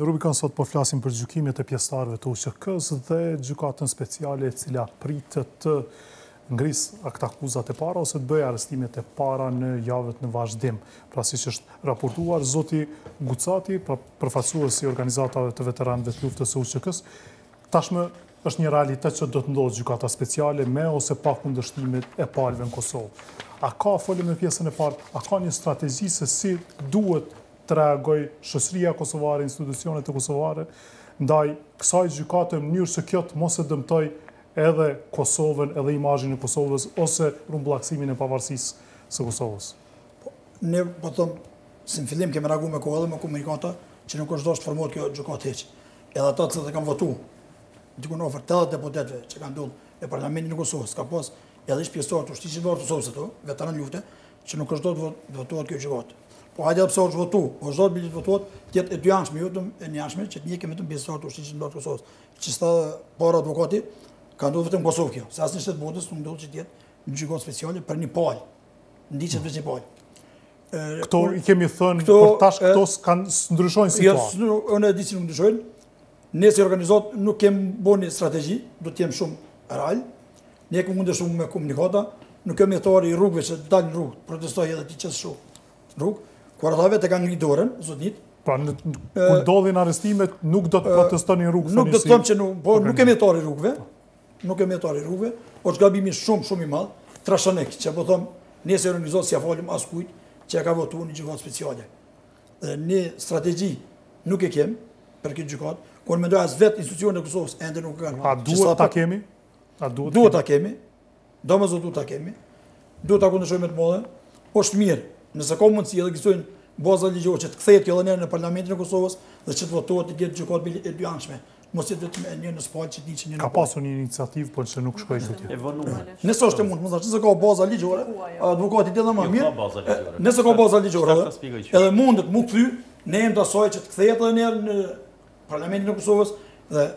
Speaker 2: Në Rubikon sot po flasim për gjykimet e pjesëtarëve të UCK-s dhe gjykatën speciale e cila pritet të ngrisë akt akuzat e para ose të bëjë arrestimet e para në javët në vazhdim. Pra siç është raportuar zoti Gucati, përfaqësuesi i organizatave të veteranëve të luftës së UCK-s, tashmë është një realitet që do të ndodhë gjykata speciale me ose pa kundërshtimet e palëve në Kosovë. A ka, folim në pjesën e parë, a ka një strategji se si duhet të reagoj shoqëria kosovare, institucionet e kosovare, ndaj kësaj gjykate në mënyrë se kjo të mos e dëmtoj edhe Kosovën, edhe imazhin e Kosovës, ose rumbullaksimin e pavarësisë së Kosovës?
Speaker 3: Ne, po thëmë, si në fillim kemi reaguar me kohë dhe me komunikata që nuk është dashur të formohet kjo gjykatë heq. Edhe ata që kanë votuar, dikun ofër 80 deputetëve që kanë ndodhur në Parlamentin e Kosovës, ka pas edhe ish pjesëtar të ushtrisë të Kosovës ato, veteranë lufte, që nuk është do të votohet kjo gjykatë. Po hajde pse është votu, o zot bilet votuat, tjetë e dy anshme, jo e një anshme, që të njëke vetëm pjesëtar të ushtrisë të Kosovës. Që sta para advokati, ka ndodhur vetëm Kosovë kjo. Se asnjë shtet botës nuk ndodh që të jetë një gjykatë speciale për një palë. Ndiqet veç një palë.
Speaker 2: Këto i kemi thënë, por tash këto ndryshojnë situatë.
Speaker 3: Jo, unë e di si nuk ndryshojnë. Ne si organizat nuk kemi bërë një strategji, do të jem shumë real. Ne kemi mundur shumë me komunikata, nuk kemi jetuar i rrugëve që dalin në rrugë, protestoj edhe ti qes shumë rrugë. Kur ata vetë kanë ngritur dorën, zotnit.
Speaker 2: Pra kur ndodhin arrestimet, nuk do të protestoni në rrugë.
Speaker 3: Nuk do të them që nuk kemi jetuar i rrugëve. Nuk kemi jetuar i rrugëve, është gabimi shumë i madh, trashonik, që po them, ne si organizat si ja falim askujt që ka votuar një gjykatë speciale. Dhe ne strategji nuk e kemi për këtë gjykatë. Kur mendoj as vetë institucionet e Kosovës ende nuk kanë.
Speaker 2: A duhet ta kemi?
Speaker 3: Duhet ta kemi. Domosdoshmë duhet ta kemi. Duhet ta kundërshojmë të mëdha. Është mirë, nëse ka mundësi edhe ekzistojnë baza ligjore që të kthehet kjo edhe në Parlamentin e Kosovës dhe që të votohet të jetë gjykatë e dy anshme. Mos jetë vetëm e një në spallë që diçi një.
Speaker 2: Ka pasur një iniciativë, por që nuk shkoi këtu.
Speaker 6: E vonuar.
Speaker 3: Nëse është e mund, mos nëse ka baza ligjore, advokati edhe më mirë. Nëse ka baza ligjore, edhe mundet mu kthy në emër të asaj që të kthehet edhe në Parlamentin e Kosovës dhe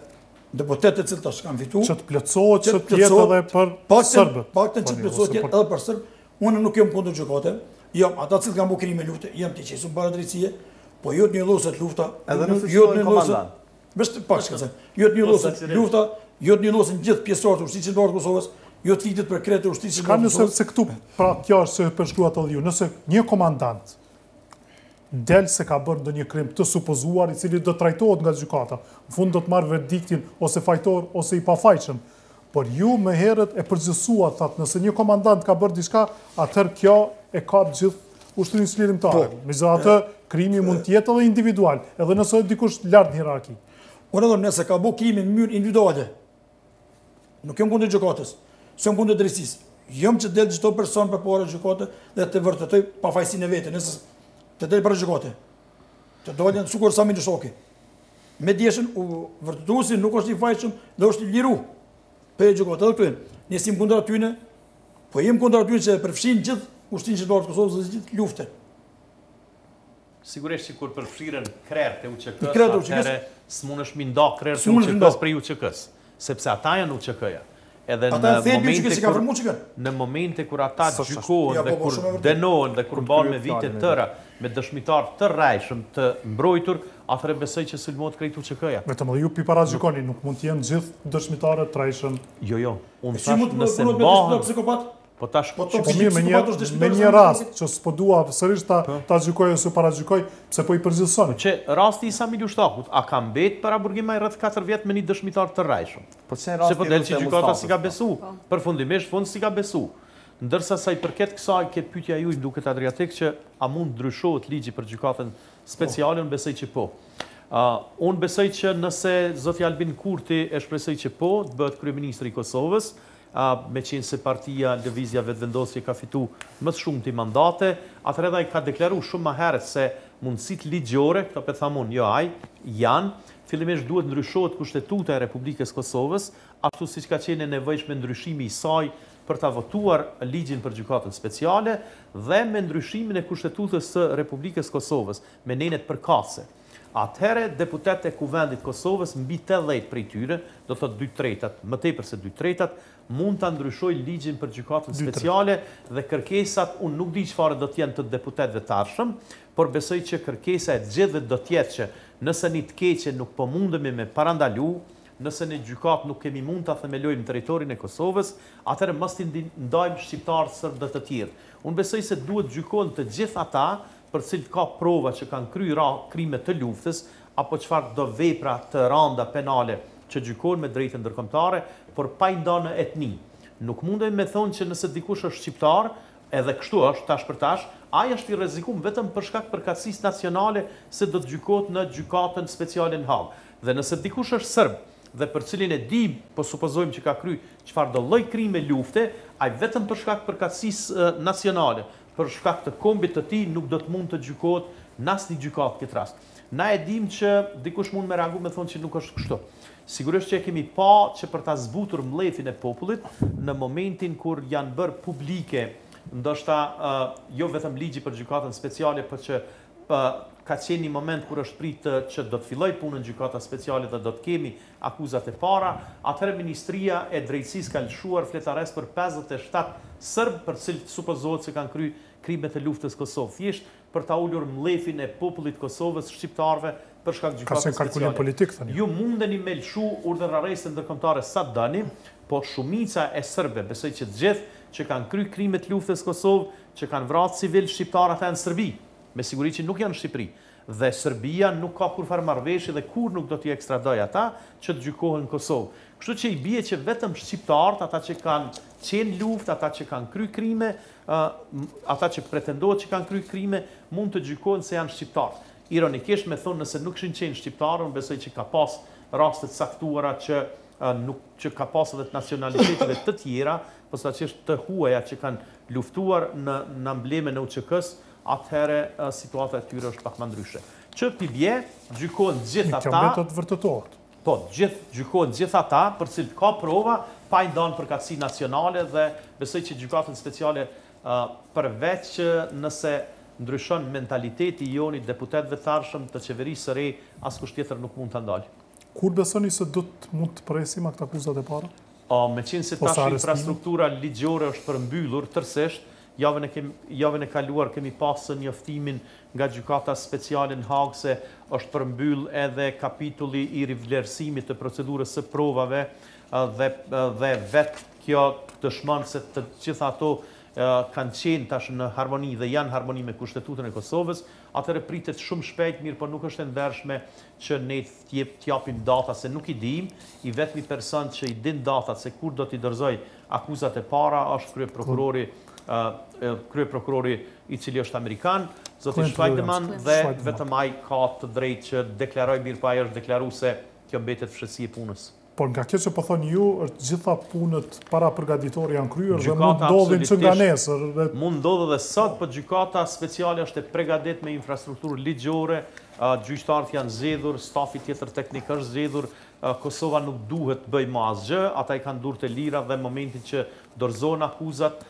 Speaker 3: deputetët që tash kanë fituar.
Speaker 2: Që të plotësohet, që të jetë edhe për serbët.
Speaker 3: Paktën që të plotësohet edhe për serbë. Unë nuk jam kundër gjykate. Jo, ata që kanë bërë krime lufte, jam të qesun para drejtësie, po jo të një lloset lufta.
Speaker 8: Edhe nëse shkojnë komandant.
Speaker 3: Vetë pak shkëse. Jo të një lloset lufta, jo të një llosin gjithë pjesëtarët e ushtrisë të Kosovës, jo të fitet për kretë ushtrisë të
Speaker 2: Kosovës. Ka nëse se këtu, pra kjo është se përshkruat edhe ju, nëse një komandant del se ka bërë ndonjë krim të supozuar i cili do të trajtohet nga gjykata, në fund do të marrë verdiktin ose fajtor ose i pafajshëm. Por ju më herët e përgjithësuat, thatë, nëse një komandant ka bërë diçka, atëherë kjo e kap gjithë ushtrisë lirimtare. Megjithatë, krimi mund të jetë edhe individual, edhe nëse është dikush lart në hierarki.
Speaker 3: Unë edhe nëse ka bërë krimin në mënyrë individuale, nuk jam kundër gjykatës, s'jam kundër drejtësisë. Jam që del çdo person përpara gjykatë dhe të vërtetoj pafajësinë e vet, nëse të del para gjykate. Të dolën sikur sa më në shoki. Me djeshën u vërtetuesi nuk është i fajshëm dhe është i liru. Për gjykatë edhe këtu. Ne sim kundër atyne, po jem kundër atyne që përfshin gjithë ushtrinë të Kosovës dhe gjithë luftën.
Speaker 6: Sigurisht që kur përfshiren krerë të UCK-s, atëherë s'mundesh mi nda krerë të UCK-s për UCK-s, sepse ata janë UCK-ja. Edhe në momente kur ata gjykohen dhe kur dënohen dhe kur mbahen me vite tëra me dëshmitar të rrejshëm të mbrojtur, atëherë besoj që sulmohet krejt UCK-ja.
Speaker 2: Vetëm edhe ju para gjykoni, nuk mund të jenë gjithë dëshmitarët të rrejshëm.
Speaker 6: Jo. Unë thash nëse mbahen. Po tash
Speaker 2: me një rast që s'po dua sërish ta gjykoj ose para gjykoj, pse po i përgjithëson.
Speaker 6: Që rasti i Samil Ushtakut, a ka mbet para burgimaj rreth 4 vjet me një dëshmitar të rrajshëm? Se po del që gjykata si ka besu, përfundimisht fund si ka besu. Ndërsa sa i përket kësaj, këtë pyetja juaj duket Adriatik që a mund ndryshohet ligji për gjykatën speciale, unë besoj që po. Unë besoj që nëse zoti Albin Kurti e shpresoj që po, të bëhet kryeministri i Kosovës, me qenë se partia Lëvizja Vetëvendosje ka fitu më të shumë të mandate, atëherë ai ka deklaruar shumë më herët se mundësitë ligjore, këto pe thamun, jo ai, janë, fillimisht duhet ndryshohet kushtetuta e Republikës Kosovës, ashtu siç ka qenë e nevojshme ndryshimi i saj për ta votuar ligjin për gjykatën speciale dhe me ndryshimin e kushtetutës së Republikës Kosovës me nenet përkatëse. atëherë deputetët e Kuvendit Kosovës mbi 80 prej tyre, do thotë 2/3, më tepër se 2/3, mund ta ndryshojë ligjin për gjykatën speciale dhe kërkesat unë nuk di çfarë do të jenë të deputetëve të ardhshëm, por besoj që kërkesa e gjithëve do të jetë që nëse një të keqe nuk po mundemi me parandalu, nëse në gjykat nuk kemi mund të themelojmë në territorin e Kosovës, atëherë mos t'i ndajmë shqiptarë sërbë dhe të tjerë. Unë besoj se duhet gjykojnë të gjithë ata për cilët ka prova që kanë kryer krime të luftës apo çfarë do vepra të rënda penale që gjykojnë me drejtë ndërkombëtare, por pa i ndarë në etni. Nuk mundemi me thonë që nëse dikush është shqiptar, edhe kështu është tash për tash, ai është i rrezikum vetëm për shkak përkatësisë nacionale se do të gjykohet në gjykatën speciale në Hag. Dhe nëse dikush është serb dhe për cilin e di, po supozojmë që ka kry çfarë do lloj krime lufte, ai vetëm për shkak përkatësisë nacionale, për shkak të kombit të tij nuk do të mund të gjykohet në asnjë gjykatë këtë rast. Na e dim që dikush mund me reagu me thonë që nuk është kështu. Sigurisht që e kemi pa që për ta zbutur mlefin e popullit në momentin kur janë bërë publike, ndoshta jo vetëm ligji për gjykatën speciale, por që ka qenë një moment kur është pritë që do të filloj punën gjykata speciale dhe do të kemi akuzat e para, atëherë Ministria e Drejtësisë ka lëshuar fletares për 57 sërbë për cilët supozohet se kanë kry krimet e luftës Kosovë, thjesht për ta ulur mlefin e popullit Kosovës, shqiptarëve, për shkak gjykatës speciale. Ju mundeni me lëshu urdhër arresti ndërkombëtare sa dani, po shumica e sërbëve, besoj që të gjithë që kanë kry krimet luftës Kosovë, që kanë vrarë civil shqiptarë ata në Serbi, me siguri që nuk janë në Shqipëri. Dhe Serbia nuk ka kurfar marrëveshje dhe kur nuk do t'i ekstradoj ata që të gjykohen në Kosovë. Kështu që i bie që vetëm shqiptarët, ata që kanë qenë luftë, ata që kanë kry krime, ata që pretendohet që kanë kry krime, mund të gjykohen se janë shqiptarë. Ironikisht me thonë nëse nuk kishin qenë shqiptarë, unë besoj që ka pas rastet saktuara që ka pas edhe të nacionaliteteve të tjera, posaçërisht të huaja që kanë luftuar në emblemen e UCK-s, atëherë situata e tyre është pak më ndryshe. Që t'i bje, gjykohen gjithë ata...
Speaker 2: Kjo metod vërtetohet.
Speaker 6: Po, gjykohen gjithë ata për cilët ka prova, pa i ndonë përkatësi nacionale dhe besoj që gjykatën speciale përveç nëse ndryshon mentaliteti joni deputetëve të ardhshëm të qeverisë së re, askush tjetër nuk mund të ndalë.
Speaker 2: Kur besoni se do të mund të presim akta akuzat e para?
Speaker 6: Me qenë se tash infrastruktura ligjore është përmbyllur tërësisht, javën e kaluar kemi pasë njoftimin nga gjykata speciale në Hagë se është përmbyll edhe kapitulli i rivlerësimit të procedurës së provave dhe vetë kjo dëshmon se të gjitha ato kanë qenë tash në harmoni dhe janë harmoni me Kushtetutën e Kosovës, atëherë pritet shumë shpejt, mirë, por nuk është e ndershme që ne t'japim data se nuk i dim, i vetmi person që i din datat se kur do t'i dorëzoj akuzat e para është kryeprokurori i cili është Amerikan, zoti Schweideman, dhe vetëm ai ka të drejtë që deklaroj, mirë, pa ai është deklaruar se kjo mbetet fshësi e punës.
Speaker 2: Por nga kjo që po thoni ju, është gjitha punët para përgatitore janë kryer dhe mund ndodhin që nga nesër.
Speaker 6: Mund ndodhë dhe sot, por gjykata speciale është e përgatitur me infrastrukturë ligjore, gjyqtarët janë zgjedhur, stafi tjetër teknik është zgjedhur, Kosova nuk duhet bëj më asgjë, ata i kanë durët e lira dhe momentin që dorëzohen akuzat,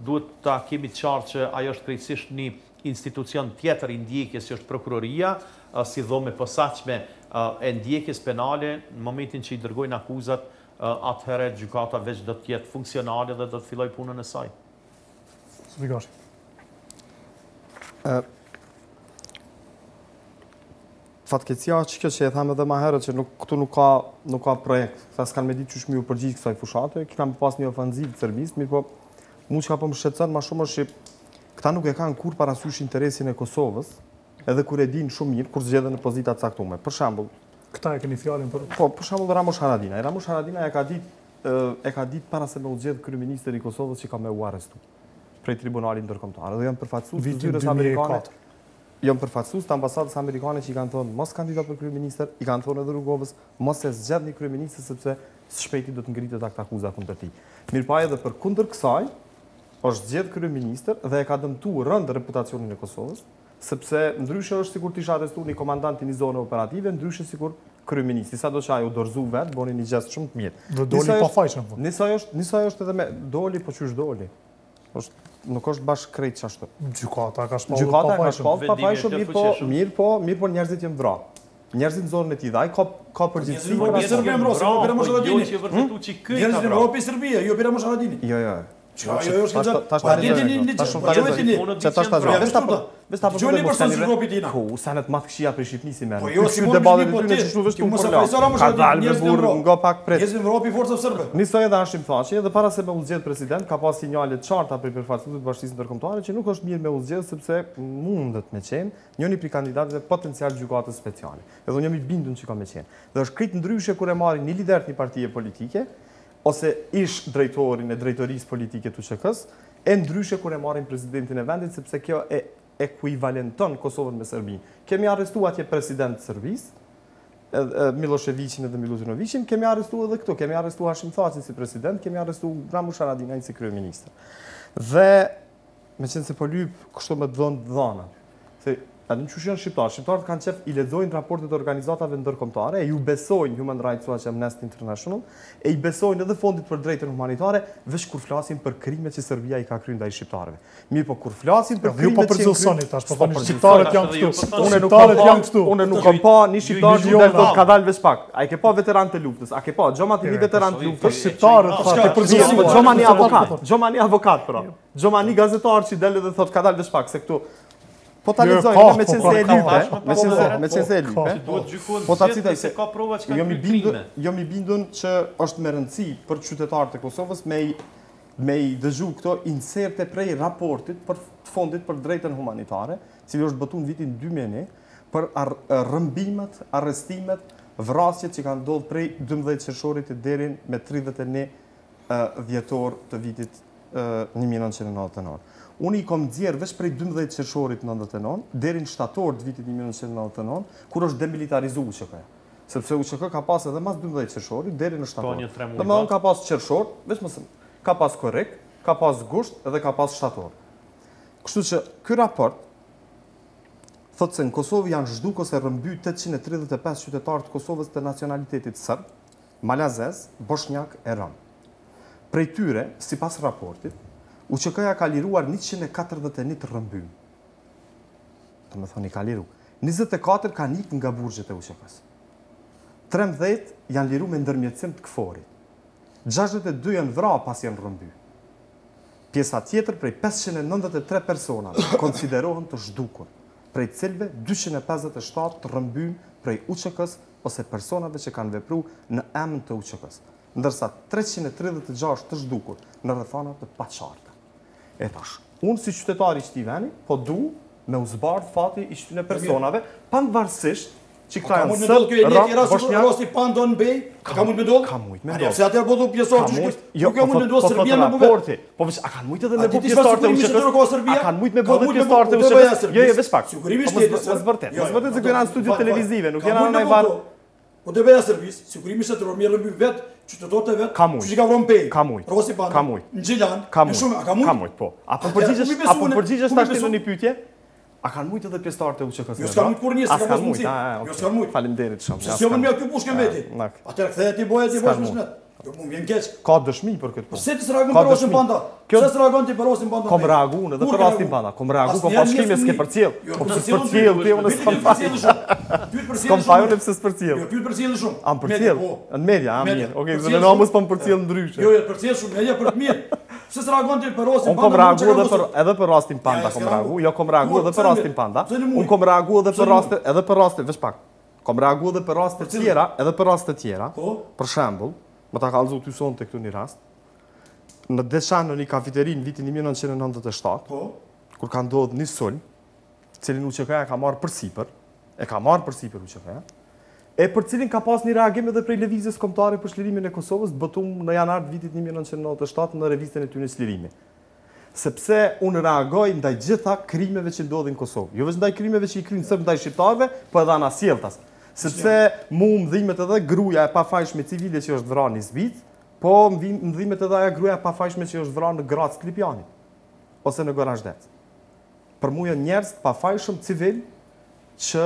Speaker 6: duhet ta kemi qartë që ajo është krejtësisht një institucion tjetër i ndjekjes që është prokuroria, si dhome posaçme e ndjekjes penale, në momentin që i dërgojnë akuzat, atëherë gjykata veç do të jetë funksionale dhe do të filloj punën e saj.
Speaker 2: Zbigashi.
Speaker 8: Fatkeqësia është kjo që e thamë edhe më herët që këtu nuk ka projekt. Sa s'kanë me ditë që shmi u përgjigjë kësaj fushate, kanë pas një ofenzivë të Serbisë, mirë po mu që ka po më shqetëson ma shumë është që këta nuk e kanë kur parasysh interesin e Kosovës, edhe kur e din shumë mirë, kur zgjedhen në pozita të caktuara. Për shembull,
Speaker 2: këta e keni fjalën për...
Speaker 8: Po, për shembull Ramush Haradinaj. Ramush Haradinaj e ka ditë para se me u zgjedh kryeministri i Kosovës që ka me u arrestu prej tribunalit ndërkombëtar. Dhe janë përfaqësues të zyrës amerikane. Janë përfaqësues të ambasadës amerikane që i kanë thonë mos kandidat për kryeministër, i kanë thonë edhe Rugovës mos e zgjedhni kryeministër sepse së shpejti do të ngritet akta kundër tij. Mirëpo edhe për kundër kësaj është zgjedh kryeministër dhe e ka dëmtuar rënd reputacionin e Kosovës, sepse ndryshe është sikur të isha arrestuar një komandant i një zone operative, ndryshe sikur kryeministri, sado që ajo dorëzu vet, boni një gest shumë të mirë.
Speaker 2: Dhe doli pa fajshëm.
Speaker 8: Nisaj është edhe me doli, po çysh doli. nuk është bashkë krejt qashtu.
Speaker 2: Gjykata ka shpallur
Speaker 8: pa fajshëm, mirë po njerëzit jenë vra. Njerëzit në zonën e tij dhe ai ka përgjegjësi.
Speaker 9: Njerëzit në Evropë i Serbia, jo Bira Mosharadini.
Speaker 8: Jo.
Speaker 9: Gjoni për sënë Evropi tina.
Speaker 8: Ku, senet matë këshia për Shqipni si mërë.
Speaker 9: Po jo, si debatet e ty në që
Speaker 8: vështu më përla. Ka dalë me burë nga pak pret.
Speaker 9: Njerëzit në Evropi forcë sërbe.
Speaker 8: Nisoj edhe Hashim Thaçi, dhe para se me uzgjedh president, ka pas sinjalet qarta për përfaqësuesit të Bashkisë Ndërkombëtare që nuk është mirë me uzgjedh sepse mundet me qenë njëri prej kandidatëve potencial gjykatës speciale. Edhe unë jam i bindur që ka me qenë. Dhe është krejt ndryshe kur e marrin një lider të një partie politike ose ish drejtorin e drejtorisë politike të UCK-s, e ndryshe kur e marrin presidentin e vendit sepse kjo e ekuivalenton Kosovën me Serbinë. Kemi arrestuar atje president të Serbisë, Miloševićin edhe Miluzinovicin, kemi arrestuar edhe këto, kemi arrestuar Hashim Thaçin si president, kemi arrestuar Ramush Haradinajin si kryeministër. Dhe me qenë se po lyp kështu me dhëna. Se edhe në qysh janë shqiptarët kanë qef i lexojnë raportet e organizatave ndërkombëtare, e ju besojnë Human Rights Watch, Amnesty International, e i besojnë edhe Fondit për Drejtën Humanitare, veç kur flasin për krimet që Serbia i ka kryer ndaj shqiptarëve. Mirë, po kur flasin për krimet që
Speaker 2: shqiptarët janë këtu.
Speaker 8: Unë nuk kam pa një shqiptar që del thot ka dalë veç pak. Ai ke pa veteran të luftës, a ke pa Xhamati veteran të luftës, shqiptarët, Xhamani avokat, pra. Xhamani gazetar që del edhe thot ka dalë veç pak, se këtu po ta lexojnë me qenë se e lype, po ta citoj se
Speaker 6: ka prova që
Speaker 8: jam i bindur që është me rëndësi për qytetarët e Kosovës me i dëgju këto inserte prej raportit për Fondit për Drejtën Humanitare, cili është batuar në vitin 2001 për rrëmbimet, arrestimet, vrasjet që kanë ndodhur prej 12 qershorit deri me 31 dhjetor të vitit 1999. Unë i kom nxjerrë veç prej 12 qershorit 99 deri në shtator të vitit 1999, kur është demilitarizuar UCK-ja. Sepse UCK ka pas edhe mas 12 qershorit deri në shtator. Domethënë ka pas qershor, veç më ka pas korrekt, ka pas gusht edhe ka pas shtator. Kështu që ky raport thotë se në Kosovë janë zhduk ose rrëmby 835 qytetarë të Kosovës të nacionalitetit serb, malazez, bosnjak e rom. Prej tyre, sipas raportit, UCK-ja ka liruar 141 të rrëmbym. Të më thoni ka liru. 24 kanë ikë nga burgjet e UCK-s. 13 janë liru me ndërmjetësim të këforit. 62 janë vra pas janë rrëmby. Pjesa tjetër prej 593 personave konsiderohen të zhdukur, prej cilve 257 të rrëmbym prej UCK-s ose personave që kanë vepru në emën të UCK-s, ndërsa 336 të zhdukur në rrethana të paqarta. E thash, unë si qytetari i këtij vendi, po du me u zbardh fati i këtyre personave, pavarësisht që këta janë sërbë,
Speaker 9: rosti pandon bej, ka mund me ndodh?
Speaker 8: Ka mund me ndodh.
Speaker 9: Se atëherë po du pjesor që
Speaker 8: jo
Speaker 9: ka mund me ndodh Serbia me
Speaker 8: raporti. Po veç a kanë mujt edhe me bu pjesor të UCK-s? A kanë mujt me bë pjesor të UCK-s? Jo, veç pak.
Speaker 9: Sigurisht është
Speaker 8: vërtet. Është vërtet se këto janë studio televizive, nuk janë në varr.
Speaker 9: Po të bëja servis, sigurisht se të mirë mbi vet, qytetarët e vet, që ka vronë pej.
Speaker 8: Ka mujt.
Speaker 9: Rosi Panda.
Speaker 8: Ka mujt.
Speaker 9: Në Gjilan,
Speaker 8: në shumë,
Speaker 9: ka mujt.
Speaker 8: Ka mujt, po. Apo përgjigjesh tash në një pyetje? A kanë mujt edhe pjesëtarët e UCK-s?
Speaker 9: Jo s'kan mujt kur njësë, ka pas mundsi. Jo s'kan mujt.
Speaker 8: Faleminderit shumë.
Speaker 9: Se më këtu pushkën veti. Atëherë kthehet ti boja ti bosh më shnet. Jo më vjen keq.
Speaker 8: Ka dëshmi për këtë punë.
Speaker 9: Se ti s'reagon për Rosin Panda. Se s'reagon ti për Rosin Panda.
Speaker 8: Kom reaguar edhe për Rosin Panda. Kom reaguar, po pashkime s'ke përcjell. Po përcjell ti unë s'kam fal. Kom fajun pse s'përcjell.
Speaker 9: Jo, pyet përcjell shumë.
Speaker 8: Am përcjell. Në media, mirë. Okej, zonë namus po përcjell ndryshe.
Speaker 9: Jo, përcjell shumë media për të mirë. Pse s'reagon ti për Rosin Panda?
Speaker 8: Unë kom reaguar edhe për Rosin Panda, kom reaguar. Jo, kom reaguar edhe për Rosin Panda. Unë kom reaguar edhe për raste, veç pak. Kom reaguar edhe për raste të tjera, edhe për raste të tjera. Për shembull, më ta kallëzu ty sonte këtu një rast. Në Deshan në një kafeteri në vitin 1997, kur ka ndodhur një sulm, cilin UCK-ja ka marrë përsipër, UCK-ja, e për cilin ka pas një reagim edhe prej lëvizjes kombëtare për çlirimin e Kosovës, botum në janar të vitit 1997 në revistën e tyre çlirimi. Sepse unë reagoj ndaj gjitha krimeve që ndodhin në Kosovë. Jo vetëm ndaj krimeve që i kryjnë sërbë ndaj shqiptarëve, po edhe anasjelltas. Sepse mu më dhimet edhe gruaja e pafajshme civile që është vrarë në Izbic, po më dhimet edhe ajo gruaja e pafajshme që është vrarë në Grac Klipjanit ose në Gorazhdec. Për mua janë njerëz pafajshëm civil që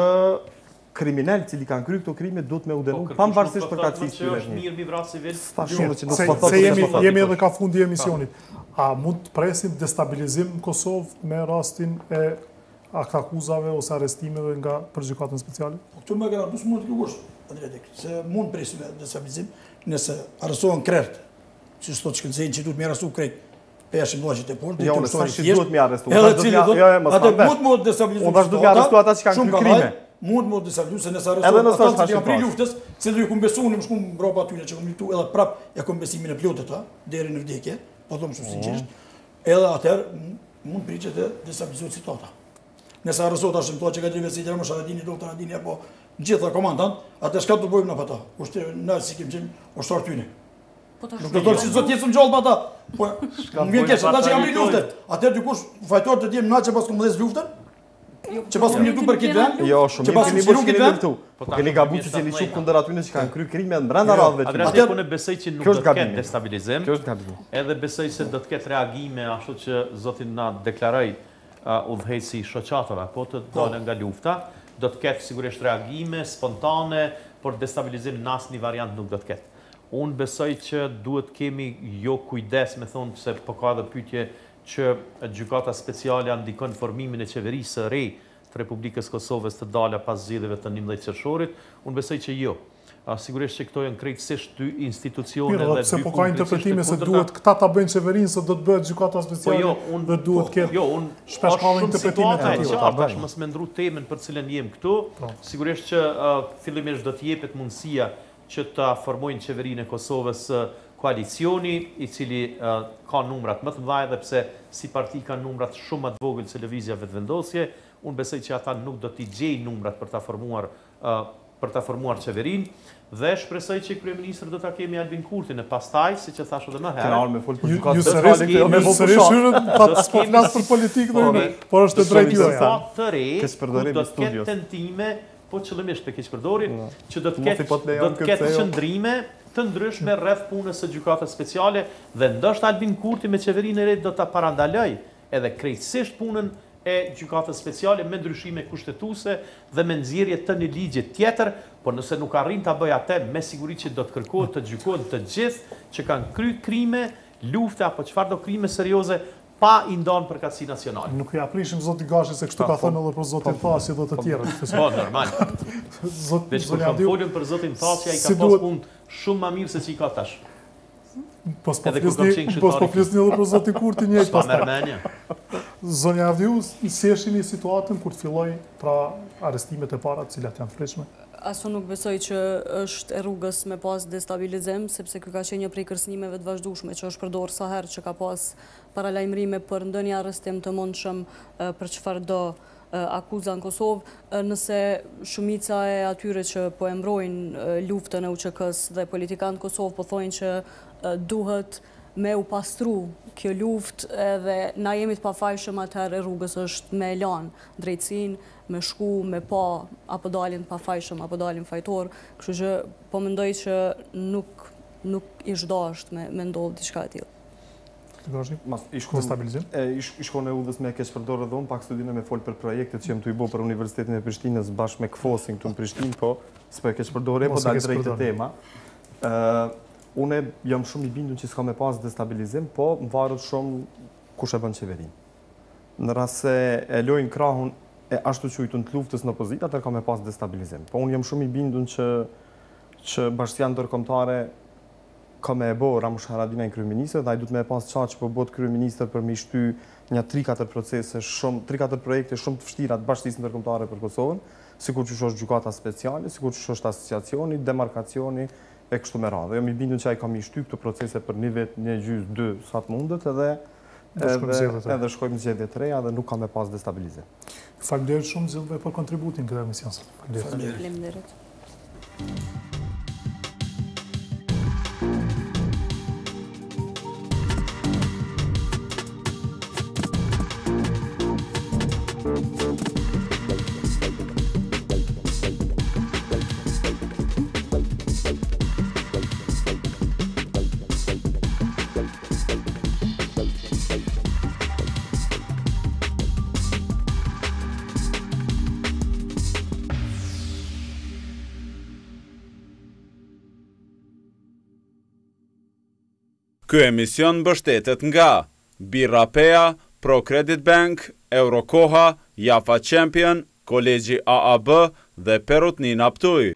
Speaker 8: kriminal cili kanë kryer këto krime duhet me u denu pavarësisht për ka çfarë
Speaker 6: që është mirë mi vrasë civil.
Speaker 2: Se jemi edhe ka fundi emisionit. A mund të presim destabilizim në Kosovë me rastin e akuzave ose arrestimeve nga përgjykatën speciale?
Speaker 3: Këtu më garantues mund të lugosh, se mund presim destabilizim nëse arrestohen krerët, që sot shkencejnë që duhet me arrestu krejt. Peshim logjit e portë,
Speaker 8: jo, nëse duhet me arrestu.
Speaker 3: Edhe cili mund më destabilizuar.
Speaker 8: Unë duhet me arrestu ata që kanë kryer krime.
Speaker 3: Mund më destabilizuar se nëse arrestohen ata që janë prej luftës, se do ju kum besuar më shkum mbrapa aty që kum luftu edhe prap e kum besimin e plotë ata deri në vdekje, po them shumë sinqerisht. Edhe atëherë mund pritet të destabilizohet situata. Nëse arrestohet tash më thonë që ka drejtë si më Sharadini, doktor Adini apo gjithë komandant, atë çka do bëjmë në ata? Kushte na si kemi qenë ushtar tyne. Nuk do të thotë se zot jetë ngjallë ata. Po, ngjen kesh ata që kanë bërë luftën. Atë dikush fajtor të diem naçë pas kombëdhes luftën? Që pas kemi luftuar për këtë vend?
Speaker 8: Jo, shumë mirë kemi luftu. Po keni gabuar që jeni shumë kundër atyre që kanë kryer krime brenda radhëve.
Speaker 6: Atë unë besoj që nuk do të ketë destabilizim. Kjo është gabim. Edhe besoj se do të ketë reagime ashtu që zoti na deklaroi udhëheci shoqatave, po të dalën nga lufta, do të ketë sigurisht reagime spontane, por destabilizim në asnjë variant nuk do të ketë. Unë besoj që duhet kemi jo kujdes me thonë se po ka dhe pyetje që gjykata speciale ndikon formimin e qeverisë së re të Republikës Kosovës të dala pas zgjedhjeve të 11 qershorit. Unë besoj që jo. Sigurisht që këto janë krejtësisht dy institucione dhe dy.
Speaker 2: Se po ka interpretime se duhet këta ta bëjnë qeverinë se do të bëhet gjykata speciale dhe duhet ketë.
Speaker 6: Jo, unë
Speaker 2: shpesh ka interpretime të tilla.
Speaker 6: Tash mos më ndru temën për cilën jem këtu. Sigurisht që fillimisht do të jepet mundësia që ta formojnë qeverinë e Kosovës koalicioni, i cili ka numrat më të mëdha edhe pse si parti ka numrat shumë më të vogël se lëvizja vetëvendosje. Unë besoj që ata nuk do t'i gjejnë numrat për ta formuar qeverinë dhe shpresoj që kryeministri do ta kemi Albin Kurtin e pastaj, siç e thash edhe më herë.
Speaker 2: Ju sërish ta flas për politikë dhe por është e drejtë juaja.
Speaker 6: Të re, do të ketë tentime, po qëllimisht të keq përdorin, që do të ketë qëndrime të ndryshme rreth punës së gjykatës speciale dhe ndoshta Albin Kurti me qeverinë e re do ta parandaloj edhe krejtësisht punën e gjykatës speciale me ndryshime kushtetuese dhe me nxjerrje të një ligji tjetër, por nëse nuk arrin ta bëj atë, me siguri që do të kërkohet të gjykohen të gjithë që kanë kryer krime, lufte apo çfarëdo krime serioze pa i ndonë përkatësi nacionale.
Speaker 2: Nuk ja prishim zoti Gashi se kështu ka thënë edhe për zotin Thasi dhe të tjerë.
Speaker 6: Po, normal. Veç kur kam folur për zotin Thasi, ai ka pas punë shumë më mirë se që i ka tash.
Speaker 2: Po s'po flisni edhe për zotin Kurti njëjtë pastaj. Zonja Avdiu, si është një situatën kur të filloi pra arrestimet e para, të cilat janë frikshme?
Speaker 7: Aso nuk besoj që është e rrugës me pas destabilizim, sepse kjo ka qenë një prej kërcënimeve të vazhdueshme që është përdorur sa herë që ka pas paralajmërime për ndonjë arrestim të mundshëm për çfarëdo akuza në Kosovë, nëse shumica e atyre që po e mbrojnë luftën e UCK-s dhe politikanë Kosovë po thonë që duhet me u pastru kjo luft edhe na jemi të pafajshëm atëherë rrugës është me lanë drejtësinë, me shku, me pa, apo dalin pafajshëm, apo dalin fajtor, kështu që po mendoj që nuk ish dasht me ndodhë diçka e tillë.
Speaker 8: I shkon e udhës me keq përdorë dhe unë pak studinë me folë për projektet që jem të i bo për Universitetin e Prishtinës bashkë me këfosin këtu në Prishtinë, po s'po e keq përdorë, po dalë drejtë tema. Une jam shumë i bindur që s'ka me pas destabilizim, po më varet shumë kush e bën qeverinë. Në rast se e lojnë krahun e ashtu quajtun të luftës në opozitë, atëherë ka me pas destabilizim. Po unë jam shumë i bindur që bashkësia ndërkombëtare ka me e bo Ramush Haradinaj kryeministër dhe ai duhet me e pas çaq që po bëhet kryeministër për me shty një 3-4 procese shumë 3-4 projekte shumë të vështira të bashkisë ndërkombëtare për Kosovën, sikur që është gjykata speciale, sikur që është asociacioni, demarkacioni e kështu me radhë. Jam i bindur që ai ka me shty këto procese për një vit, një gjys, 2 sa të mundet edhe shkojmë zgjedhje të reja dhe nuk ka me pas destabilizim.
Speaker 2: Faleminderit shumë zgjidhve për kontributin këtë emision.
Speaker 7: Faleminderit.
Speaker 1: Ky emision mbështetet nga Birrapea, Pro Credit Bank, Eurokoha, Jafa Champion, Kolegji AAB dhe Perutnina Ptuj.